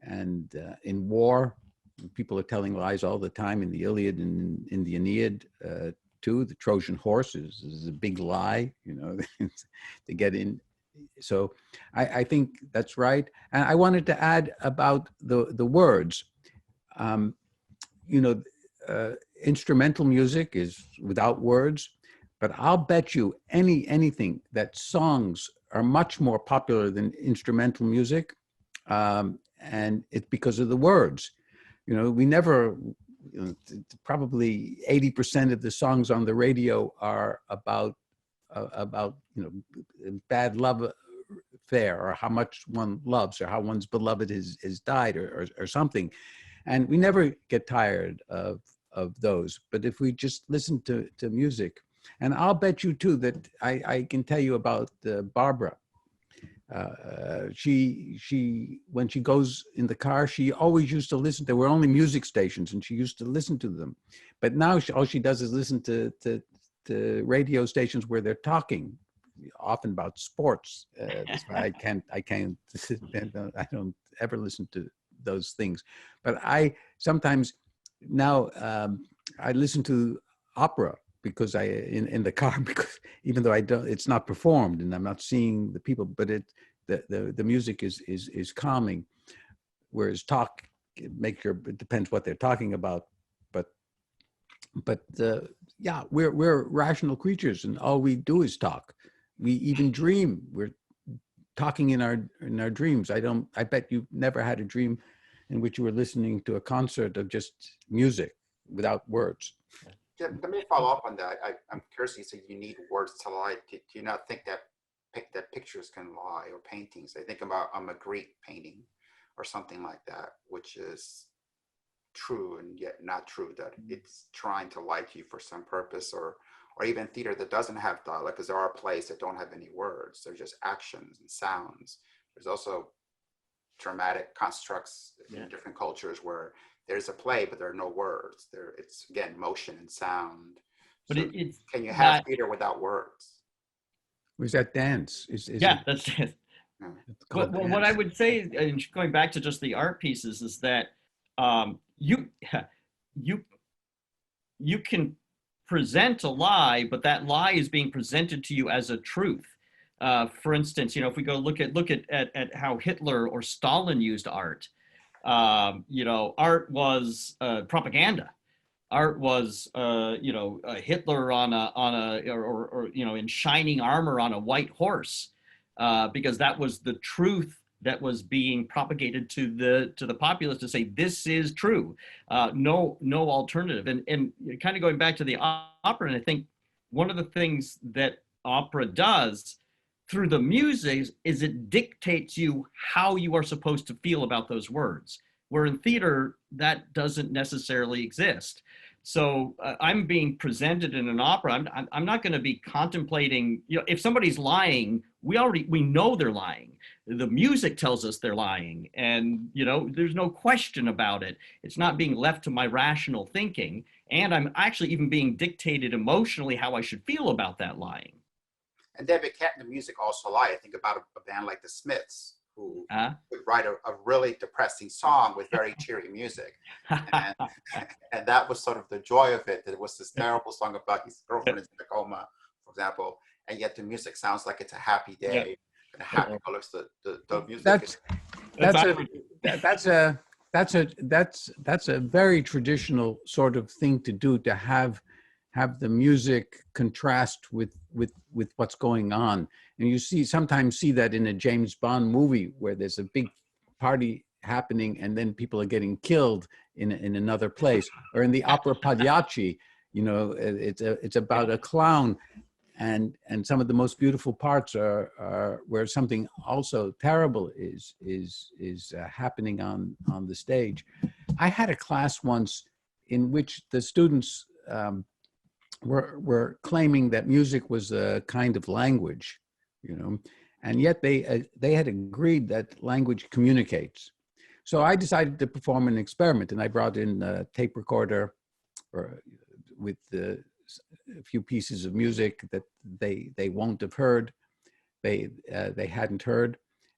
And in war, people are telling lies all the time. In the Iliad and in the Aeneid too, the Trojan horse is a big lie, to get in. So I think that's right. And I wanted to add about the words. Instrumental music is without words, but I'll bet you anything that songs are much more popular than instrumental music. And it's because of the words. We never, probably 80% of the songs on the radio are about bad love affair, or how much one loves, or how one's beloved has died, or something. And we never get tired of those. But if we just listen to music, and I'll bet you too that I can tell you about Barbara. She when she goes in the car, she always used to listen. There were only music stations, and she used to listen to them. But now all she does is listen to radio stations where they're talking, often about sports. That's why I don't ever listen to those things. But I sometimes now I listen to opera because in the car, because even though it's not performed and I'm not seeing the people, but the music is calming, whereas talk it depends what they're talking about, but yeah, we're rational creatures, and all we do is talk. We even dream. We're talking in our dreams. I bet you've never had a dream in which you were listening to a concert of just music without words. Yeah, let me follow up on that. I'm curious. You said you need words to lie. Do you not think that pictures can lie, or paintings? I think about a Magritte painting or something like that, which is true and yet not true, that it's trying to lie to you for some purpose, or even theater that doesn't have dialogue, because there are plays that don't have any words. They're just actions and sounds. There's also dramatic constructs in different cultures where there's a play, but there are no words. It's again motion and sound. But so it's can you have theater without words? Was that dance? That's it. Well, what I would say, and going back to just the art pieces, is that you can present a lie, but that lie is being presented to you as a truth. For instance, if we go look at how Hitler or Stalin used art, art was propaganda. Art was, Hitler in shining armor on a white horse, because that was the truth that was being propagated to the populace, to say this is true, no alternative. And kind of going back to the opera, and I think one of the things that opera does through the music is it dictates you how you are supposed to feel about those words, where in theater that doesn't necessarily exist. So I'm being presented in an opera. I'm not going to be contemplating, you know, if somebody's lying, we know they're lying. The music tells us they're lying, and you know, there's no question about it. It's not being left to my rational thinking, and I'm actually even being dictated emotionally how I should feel about that lying. And David, can't the music also lie? I think about a band like the Smiths, who would write a really depressing song with very cheery music. And, and that was sort of the joy of it, that it was this terrible song about his girlfriend is in a coma, for example, and yet the music sounds like it's a happy day and a happy colors. The music that's a very traditional sort of thing to do, to have the music contrast with what's going on. And you sometimes see that in a James Bond movie, where there's a big party happening and then people are getting killed in another place, or in the opera Pagliacci, you know, it's about a clown, and some of the most beautiful parts are where something also terrible is happening on the stage. I had a class once in which the students were claiming that music was a kind of language, you know, and yet they had agreed that language communicates. So I decided to perform an experiment, and I brought in a tape recorder with a few pieces of music that they won't have heard, they hadn't heard,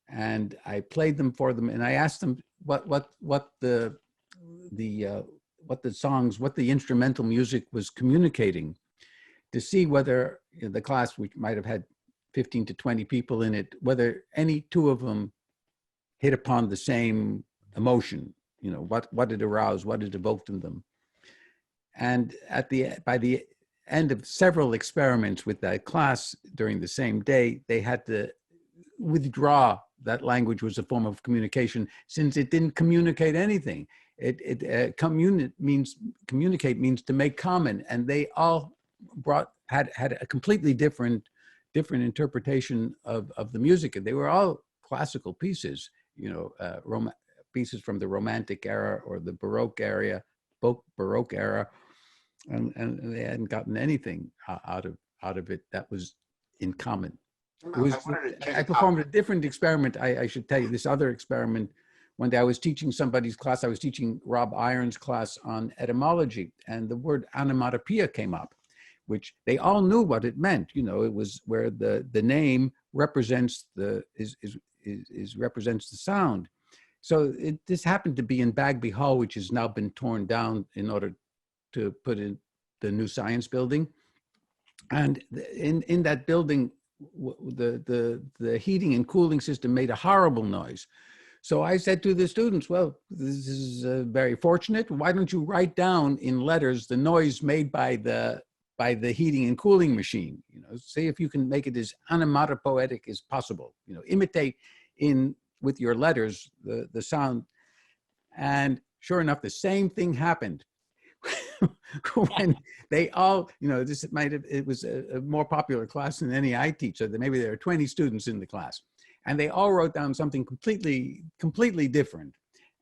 and I played them for them, and I asked them what the instrumental music was communicating, to see whether, you know, the class, which might have had 15 to 20 people in it, whether any two of them hit upon the same emotion, you know, what it aroused, what it evoked in them. And by the end of several experiments with that class during the same day, they had to withdraw that language was a form of communication, since it didn't communicate anything. Communicate means to make common, and they all had a completely different interpretation of the music, and they were all classical pieces, you know, pieces from the Romantic era or the Baroque era, and they hadn't gotten anything out of it that was in common. I performed a different experiment. I should tell you, this other experiment, one day I was teaching somebody's class. I was teaching Rob Iron's class on etymology, and the word onomatopoeia came up, which they all knew what it meant. You know, it was where the name represents represents the sound. So this happened to be in Bagby Hall, which has now been torn down in order to put in the new science building. And in that building, the heating and cooling system made a horrible noise. So I said to the students, well, this is very fortunate. Why don't you write down in letters the noise made by the heating and cooling machine? You know, see if you can make it as onomatopoetic as possible. You know, imitate with your letters the sound. And sure enough, the same thing happened. When they all, you know, it was a more popular class than any I teach, so that maybe there are 20 students in the class, and they all wrote down something completely different.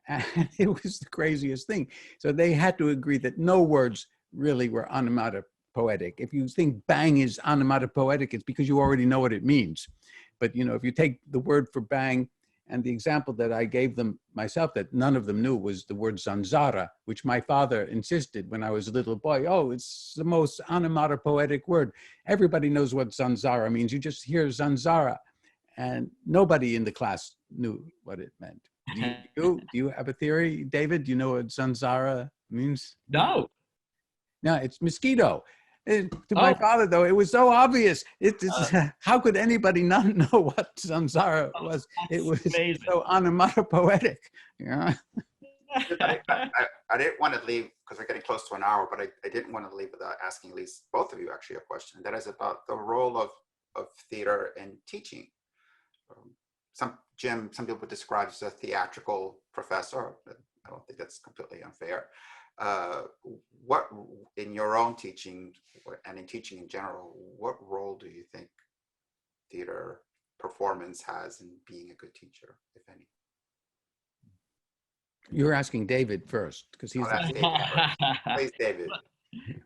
And it was the craziest thing. So they had to agree that no words really were onomatopoetic. If you think bang is onomatopoetic, it's because you already know what it means. But, you know, if you take the word for bang, and the example that I gave them myself that none of them knew was the word zanzara, which my father insisted when I was a little boy. Oh, it's the most onomatopoetic word. Everybody knows what zanzara means. You just hear zanzara. And nobody in the class knew what it meant. Do you have a theory, David? Do you know what zanzara means? No. No, it's mosquito. To my father, though, it was so obvious. How could anybody not know what zanzara was? It was amazing. So onomatopoetic. Yeah. I didn't want to leave, because we're getting close to an hour, but I didn't want to leave without asking at least both of you actually a question. That is about the role of theater in teaching. Some people describe as a theatrical professor. I don't think that's completely unfair. What, in your own teaching and in teaching in general, what role do you think theater performance has in being a good teacher, if any? You're asking David first, because he's David first. Please, David.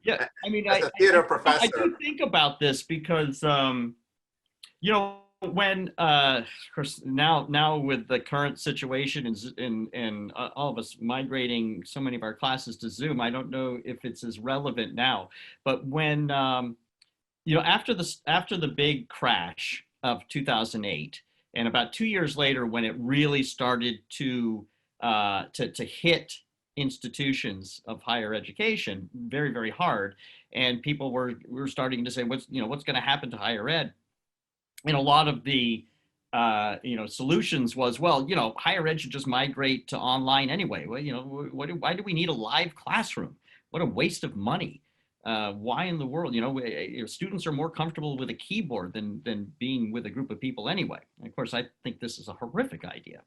Yeah, I mean, As a theater I professor. do think about this because, you know, when, of course, now with the current situation and all of us migrating so many of our classes to Zoom, I don't know if it's as relevant now. But when, you know, after the big crash of 2008, and about 2 years later, when it really started to hit institutions of higher education very, very hard, and people were starting to say, what's going to happen to higher ed? And a lot of the solutions was, well, higher ed should just migrate to online anyway. Well, why do we need a live classroom? What a waste of money. Why in the world? Students are more comfortable with a keyboard than being with a group of people anyway. And of course, I think this is a horrific idea.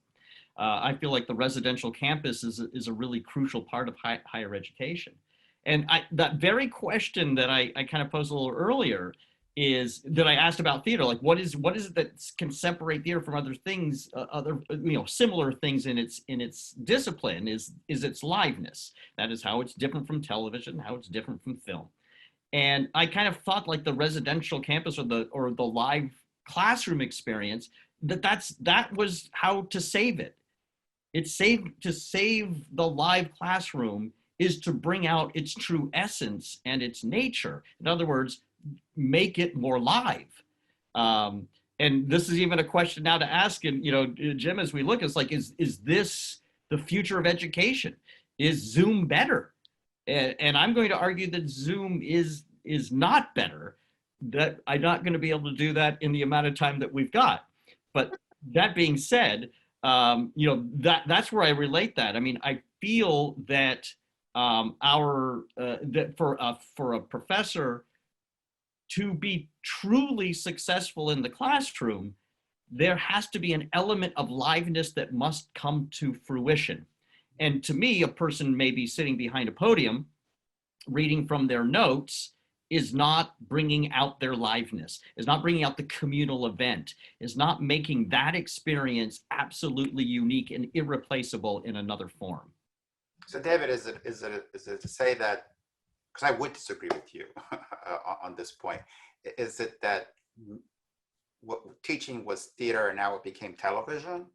I feel like the residential campus is a really crucial part of higher education. And that very question that I kind of posed a little earlier is that I asked about theater, like what is it that can separate theater from other things, other similar things in its discipline is its liveness. That is how it's different from television, how it's different from film. And I kind of thought like the residential campus or the live classroom experience that was how to save it. To save the live classroom is to bring out its true essence and its nature. In other words, make it more live. And this is even a question now to ask, and Jim, as we look, it's like, is this the future of education? Is Zoom better? And I'm going to argue that Zoom is not better. That I'm not going to be able to do that in the amount of time that we've got. But that being said, that's where I relate that. I mean, I feel that that for a professor to be truly successful in the classroom, there has to be an element of liveness that must come to fruition. And to me, a person may be sitting behind a podium, reading from their notes, is not bringing out their liveness, is not bringing out the communal event, is not making that experience absolutely unique and irreplaceable in another form. So David, is it to say that, because I would disagree with you on this point, is it that what teaching was theater and now it became television?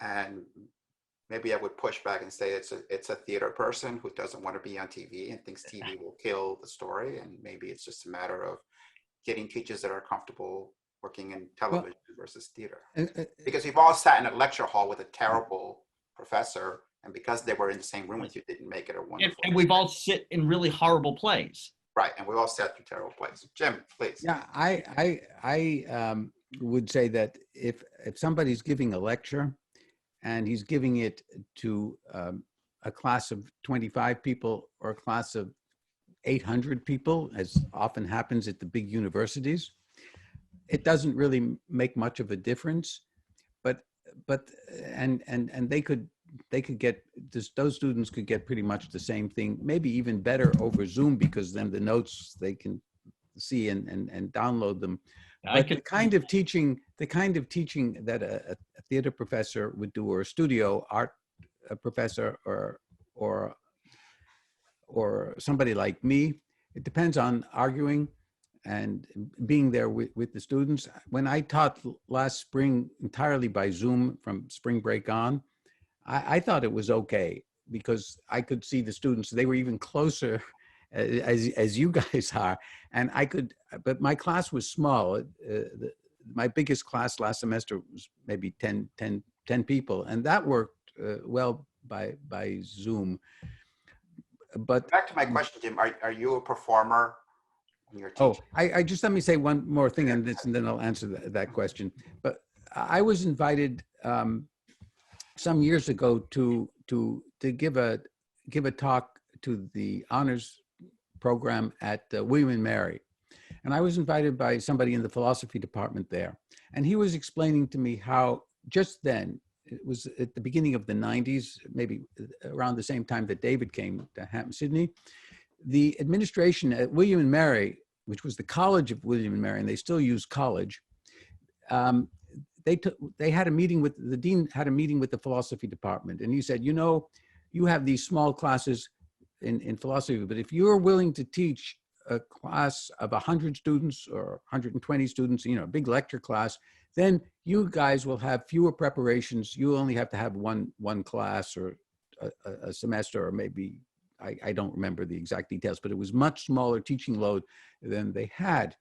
And maybe I would push back and say it's a theater person who doesn't want to be on TV and thinks TV will kill the story. And maybe it's just a matter of getting teachers that are comfortable working in television versus theater. Because we've all sat in a lecture hall with a terrible professor, and because they were in the same room with you, didn't make it a wonderful and we've all sit in really horrible plays. Right, and we all sat through terrible plays. Jim, please. Yeah, I would say that if somebody's giving a lecture and he's giving it to a class of 25 people or a class of 800 people, as often happens at the big universities, it doesn't really make much of a difference. But they could get this, those students could get pretty much the same thing, maybe even better over Zoom, because then the notes they can see and download them. But the kind of teaching that a theater professor would do, or a studio art professor, or somebody like me, it depends on arguing and being there with the students. When I taught last spring entirely by Zoom from spring break on, I thought it was okay, because I could see the students. They were even closer as you guys are. And but my class was small. My biggest class last semester was maybe 10 people. And that worked well by Zoom. But back to my question, Jim, are you a performer when you're teaching? I just, let me say one more thing on this, and then I'll answer that question. But I was invited some years ago to give a talk to the honors program at William and Mary. And I was invited by somebody in the philosophy department there. And he was explaining to me how just then, it was at the beginning of the 90s, maybe around the same time that David came to Hampden-Sydney, the administration at William and Mary, which was the College of William and Mary, and they still use college, they had a meeting with, the dean had a meeting with the philosophy department, and he said, you have these small classes, in philosophy, but if you're willing to teach a class of 100 students or 120 students, a big lecture class, then you guys will have fewer preparations. You only have to have one class or a semester, or maybe, I don't remember the exact details, but it was much smaller teaching load than they had.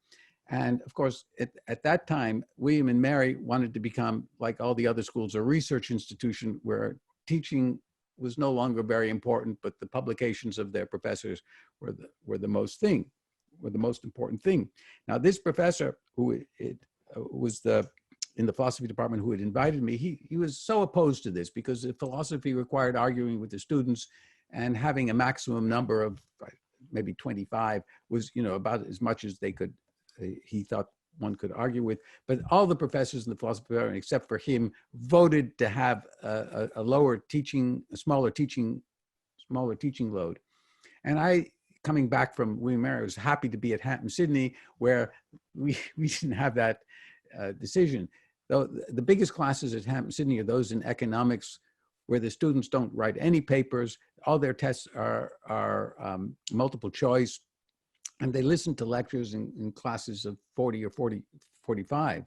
And of course, at that time, William and Mary wanted to become, like all the other schools, a research institution where teaching was no longer very important, but the publications of their professors were the most important thing. Now, this professor who was in the philosophy department who had invited me, he was so opposed to this because philosophy required arguing with the students, and having a maximum number of maybe 25 was, about as much as they could, he thought one could argue with. But all the professors in the philosophy department, except for him, voted to have a smaller teaching load. And I, coming back from William and Mary, was happy to be at Hampden-Sydney, where we didn't have that decision. Though the biggest classes at Hampden-Sydney are those in economics, where the students don't write any papers. All their tests are multiple choice, and they listen to lectures in classes of 40 or 45.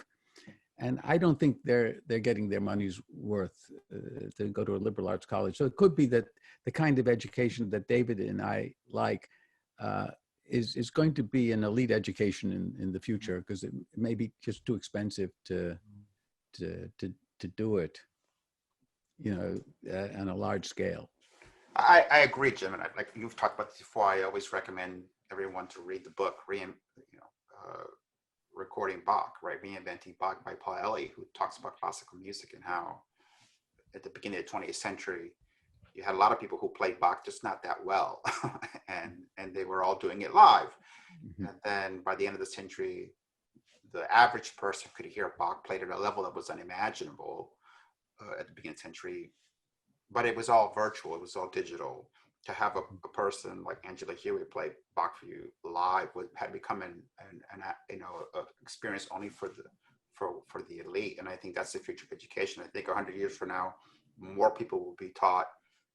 And I don't think they're getting their money's worth to go to a liberal arts college. So it could be that the kind of education that David and I like is going to be an elite education in the future, because it may be just too expensive to do it, on a large scale. I agree, Jim, and like you've talked about this before, I always recommend everyone to read the book, Recording Bach, right? Reinventing Bach by Paul Elie, who talks about classical music and how at the beginning of the 20th century, you had a lot of people who played Bach just not that well, and they were all doing it live. Mm-hmm. And then by the end of the century, the average person could hear Bach played at a level that was unimaginable at the beginning of the century, but it was all virtual, it was all digital. To have a person like Angela Hewitt play Bach for you live had become an experience only for the elite. And I think that's the future of education. I think 100 years from now, more people will be taught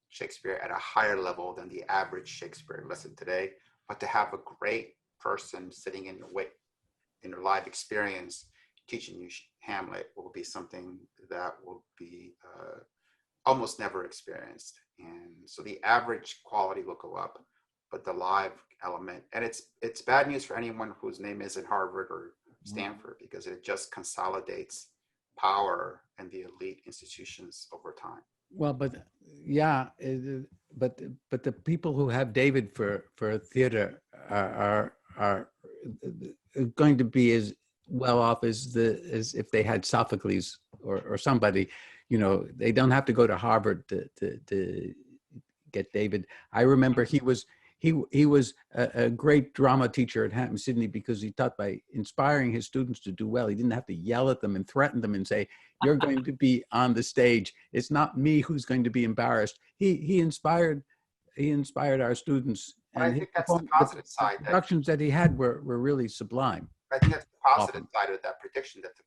Shakespeare at a higher level than the average Shakespeare lesson today. But to have a great person sitting in your live experience teaching you Hamlet will be something that will be almost never experienced. And so the average quality will go up, but the live element, and it's bad news for anyone whose name isn't Harvard or Stanford, because it just consolidates power in the elite institutions over time. Well, but yeah, but the people who have David for theater are going to be as well off as if they had Sophocles or somebody. They don't have to go to Harvard to get David. I remember he was a great drama teacher at Hampden-Sydney because he taught by inspiring his students to do well. He didn't have to yell at them and threaten them and say, "You're going to be on the stage. It's not me who's going to be embarrassed." He inspired our students. And I think that's the positive side. The productions that he had were really sublime. I think that's the positive side of that prediction, that the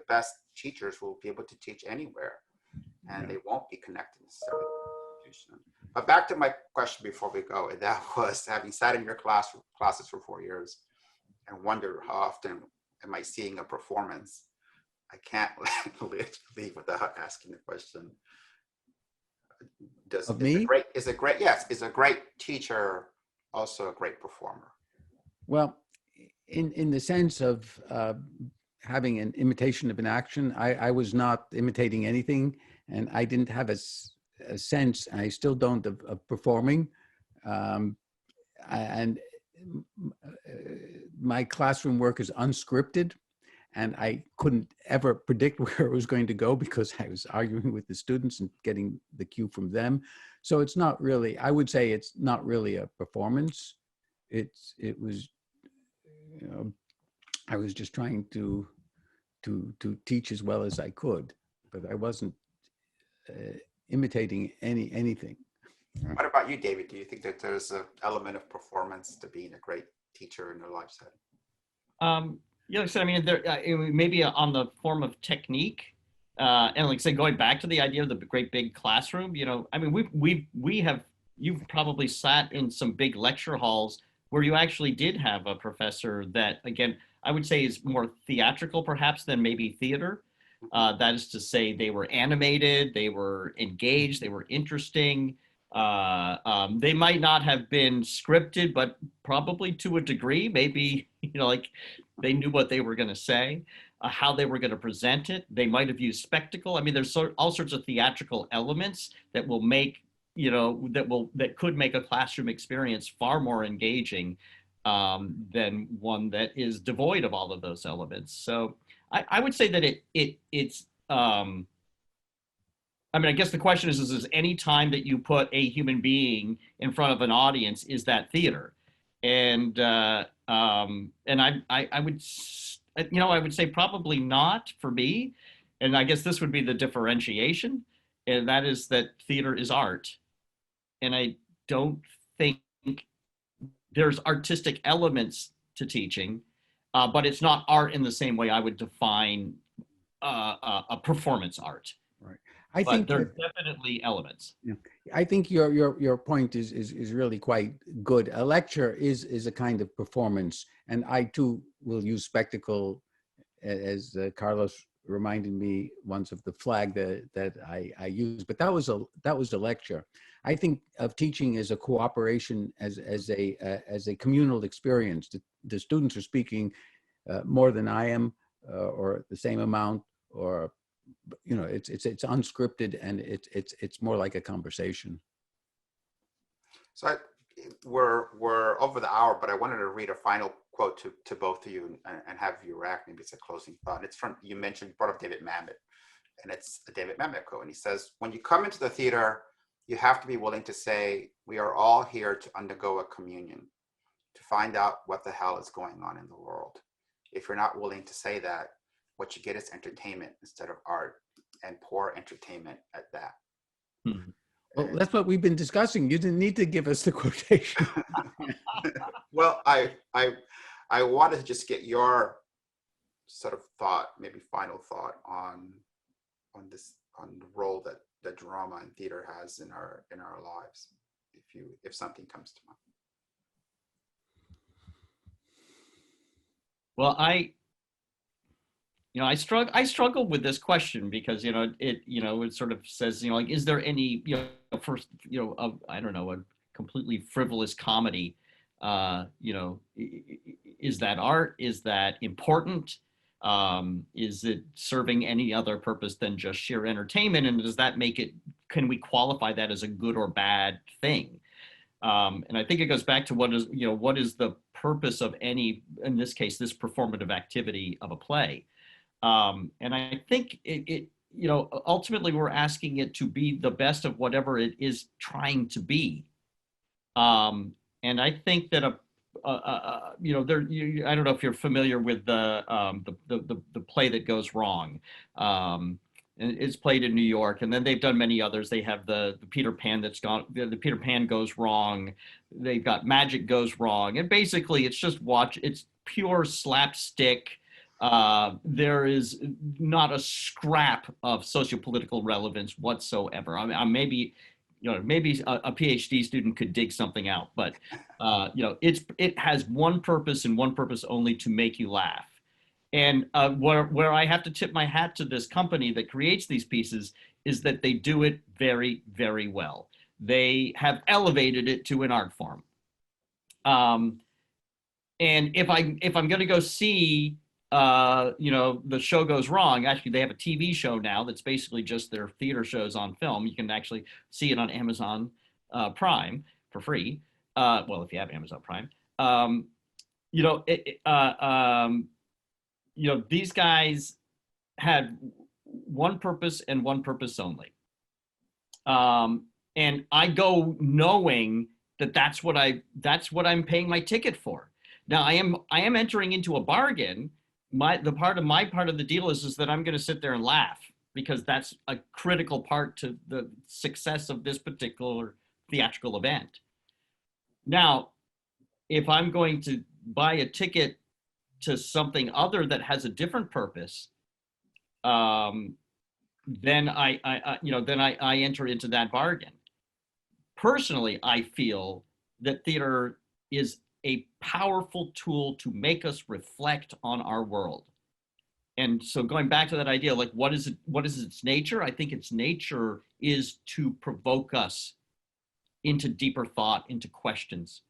best teachers will be able to teach anywhere, and they won't be connected necessarily to the institution. But back to my question before we go, and that was, having sat in your classes for 4 years and wondered how often am I seeing a performance, I can't leave without asking the question. Of me? Is a great teacher also a great performer? Well, in the sense of having an imitation of an action, I was not imitating anything, and I didn't have a sense, and I still don't, of performing. And my classroom work is unscripted, and I couldn't ever predict where it was going to go because I was arguing with the students and getting the cue from them. So it's not really, I would say it's not really a performance. It was, I was just trying to teach as well as I could, but I wasn't imitating anything. What about you, David? Do you think that there's an element of performance to being a great teacher in a life setting? Yeah, like I said, I mean, there maybe on the form of technique, and like I said, going back to the idea of the great big classroom, I mean, we have you've probably sat in some big lecture halls where you actually did have a professor that, again, I would say is more theatrical perhaps than maybe theater. That is to say, they were animated, they were engaged, they were interesting. They might not have been scripted, but probably to a degree, maybe, like they knew what they were going to say, how they were going to present it. They might have used spectacle. I mean, there's all sorts of theatrical elements that will make, that could make a classroom experience far more engaging than one that is devoid of all of those elements. So I would say that it's I mean, I guess the question is any time that you put a human being in front of an audience, is that theater? And I would, I would say probably not for me. And I guess this would be the differentiation, and that is that theater is art. And I don't think there's artistic elements to teaching, but it's not art in the same way I would define a performance art. Right. I But think there's definitely elements. yeah, I think your point is really quite good. A lecture is a kind of performance, and I too will use spectacle, as Carlos reminded me once of the flag that I used. But that was a lecture. I think of teaching as a cooperation, as a communal experience. The students are speaking more than I am, or the same amount, or it's unscripted, and it's more like a conversation. So we're over the hour, but I wanted to read a final quote to both of you and have you react. Maybe it's a closing thought. It's from, you brought up David Mamet, and it's a David Mamet quote. And he says, "When you come into the theater, you have to be willing to say, we are all here to undergo a communion, to find out what the hell is going on in the world. If you're not willing to say that, what you get is entertainment instead of art, and poor entertainment at that." Hmm. Well, that's what we've been discussing. You didn't need to give us the quotation. Well, I wanted to just get your sort of thought, maybe final thought on the role that drama and theater has in our lives, if something comes to mind. Well, I struggle with this question because, it sort of says, like, is there any, first, I don't know, a completely frivolous comedy, is that art? Is that important? Is it serving any other purpose than just sheer entertainment? And does that make it, can we qualify that as a good or bad thing? And I think it goes back to what is the purpose of any, in this case, this performative activity of a play. And I think ultimately we're asking it to be the best of whatever it is trying to be. And I think that I don't know if you're familiar with the play That Goes Wrong. And it's played in New York, and then they've done many others. They have the Peter Pan the Peter Pan Goes Wrong. They've got Magic Goes Wrong, and basically it's just it's pure slapstick. There is not a scrap of sociopolitical relevance whatsoever. I mean, maybe a PhD student could dig something out, but it has one purpose and one purpose only: to make you laugh. And where I have to tip my hat to this company that creates these pieces is that they do it very, very well. They have elevated it to an art form. And if I'm going to go see the show Goes Wrong, actually they have a TV show now that's basically just their theater shows on film. You can actually see it on Amazon Prime for free. Well, if you have Amazon Prime. These guys had one purpose and one purpose only. And I go knowing that that's what I'm paying my ticket for. Now I am entering into a bargain. The part of the deal is that I'm going to sit there and laugh, because that's a critical part to the success of this particular theatrical event. Now, if I'm going to buy a ticket to something other that has a different purpose, then I enter into that bargain. personally, I feel that theater is a powerful tool to make us reflect on our world. And so going back to that idea, like what is its nature? I think its nature is to provoke us into deeper thought, into questions.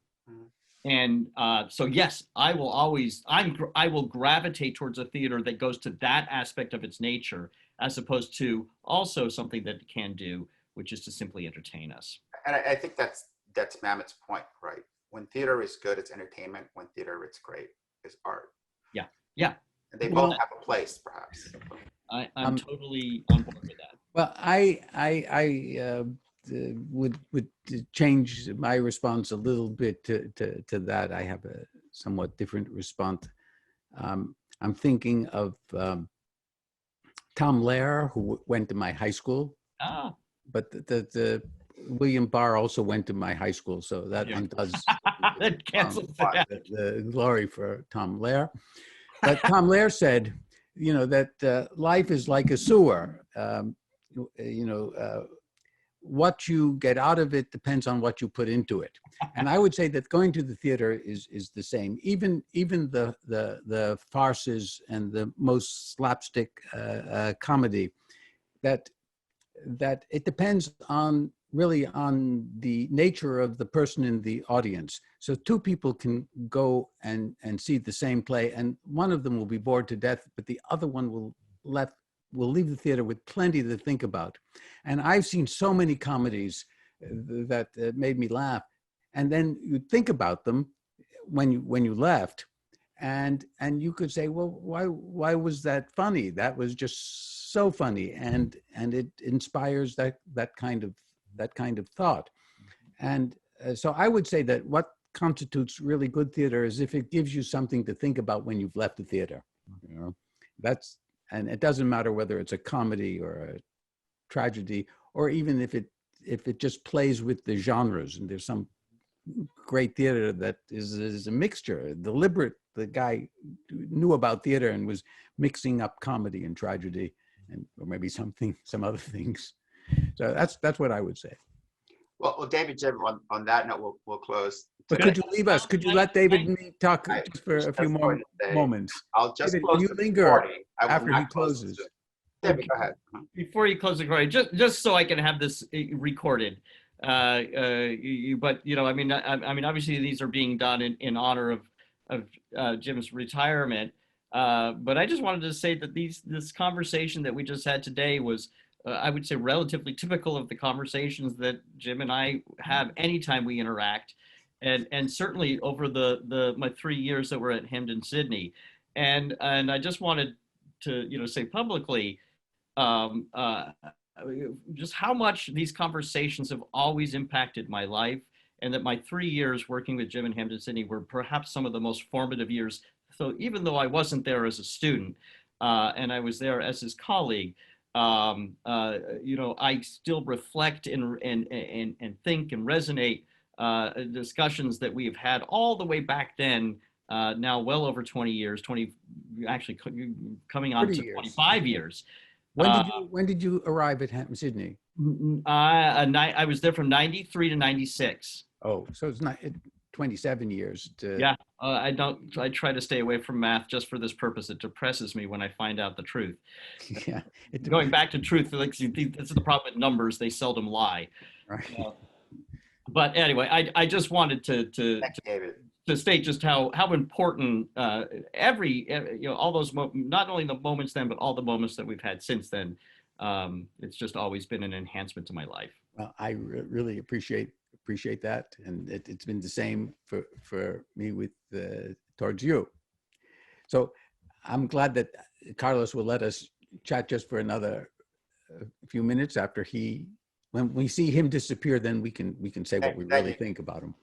And so yes, I will gravitate towards a theater that goes to that aspect of its nature, as opposed to also something that it can do, which is to simply entertain us. And I think that's Mamet's point, right? When theater is good, it's entertainment. When theater it's great, it's art. Yeah, yeah. And they both have a place, perhaps. I'm totally on board with that. Well, I would change my response a little bit to that. I have a somewhat different response. I'm thinking of Tom Lehrer, who went to my high school. Ah. But the William Barr also went to my high school, so that undoes that cancels the glory for Tom Lehrer. But Tom Lehrer said, you know, that life is like a sewer. What you get out of it depends on what you put into it. And I would say that going to the theater is the same. Even the farces and the most slapstick comedy, that it depends on really on the nature of the person in the audience. So two people can go and see the same play, and one of them will be bored to death, but the other one will leave the theater with plenty to think about. And I've seen so many comedies that made me laugh, and then you think about them when you left, and you could say, well, why was that funny? That was just so funny, and it inspires that kind of thought. And so I would say that what constitutes really good theater is if it gives you something to think about when you've left the theater. You know, and it doesn't matter whether it's a comedy or a tragedy, or even if it just plays with the genres. And there's some great theater that is a mixture, deliberate. The guy knew about theater and was mixing up comedy and tragedy, or maybe some other things. So that's what I would say. Well, David, Jim, on that note, we'll close. But could you leave us? Could you let David and me talk just for a few more moments? I'll just David, close you the linger recording. after he closes. David, go ahead. Before you close the recording, just so I can have this recorded. But you know, I mean, obviously these are being done in honor of Jim's retirement. But I just wanted to say that this conversation that we just had today was, I would say, relatively typical of the conversations that Jim and I have anytime we interact, and certainly over my 3 years that we're at Hampden-Sydney, and I just wanted to say publicly just how much these conversations have always impacted my life, and that my 3 years working with Jim in Hampden-Sydney were perhaps some of the most formative years. So even though I wasn't there as a student and I was there as his colleague, I still reflect and think and resonate discussions that we've had all the way back then, now well over 20 years, actually coming on to 25 years. When did you arrive at Hampden-Sydney? I was there from 93 to 96. Oh, so it's not 27 years. Yeah, I try to stay away from math just for this purpose. It depresses me when I find out the truth. Yeah. Going back to truth, like, this is the problem with numbers. They seldom lie. Right. But anyway, I just wanted to state just how important all those not only the moments then, but all the moments that we've had since then. It's just always been an enhancement to my life. Well, I really appreciate that, and it's been the same for me with towards you. So I'm glad that Carlos will let us chat just for another few minutes after when we see him disappear, then we can say what we really think about him.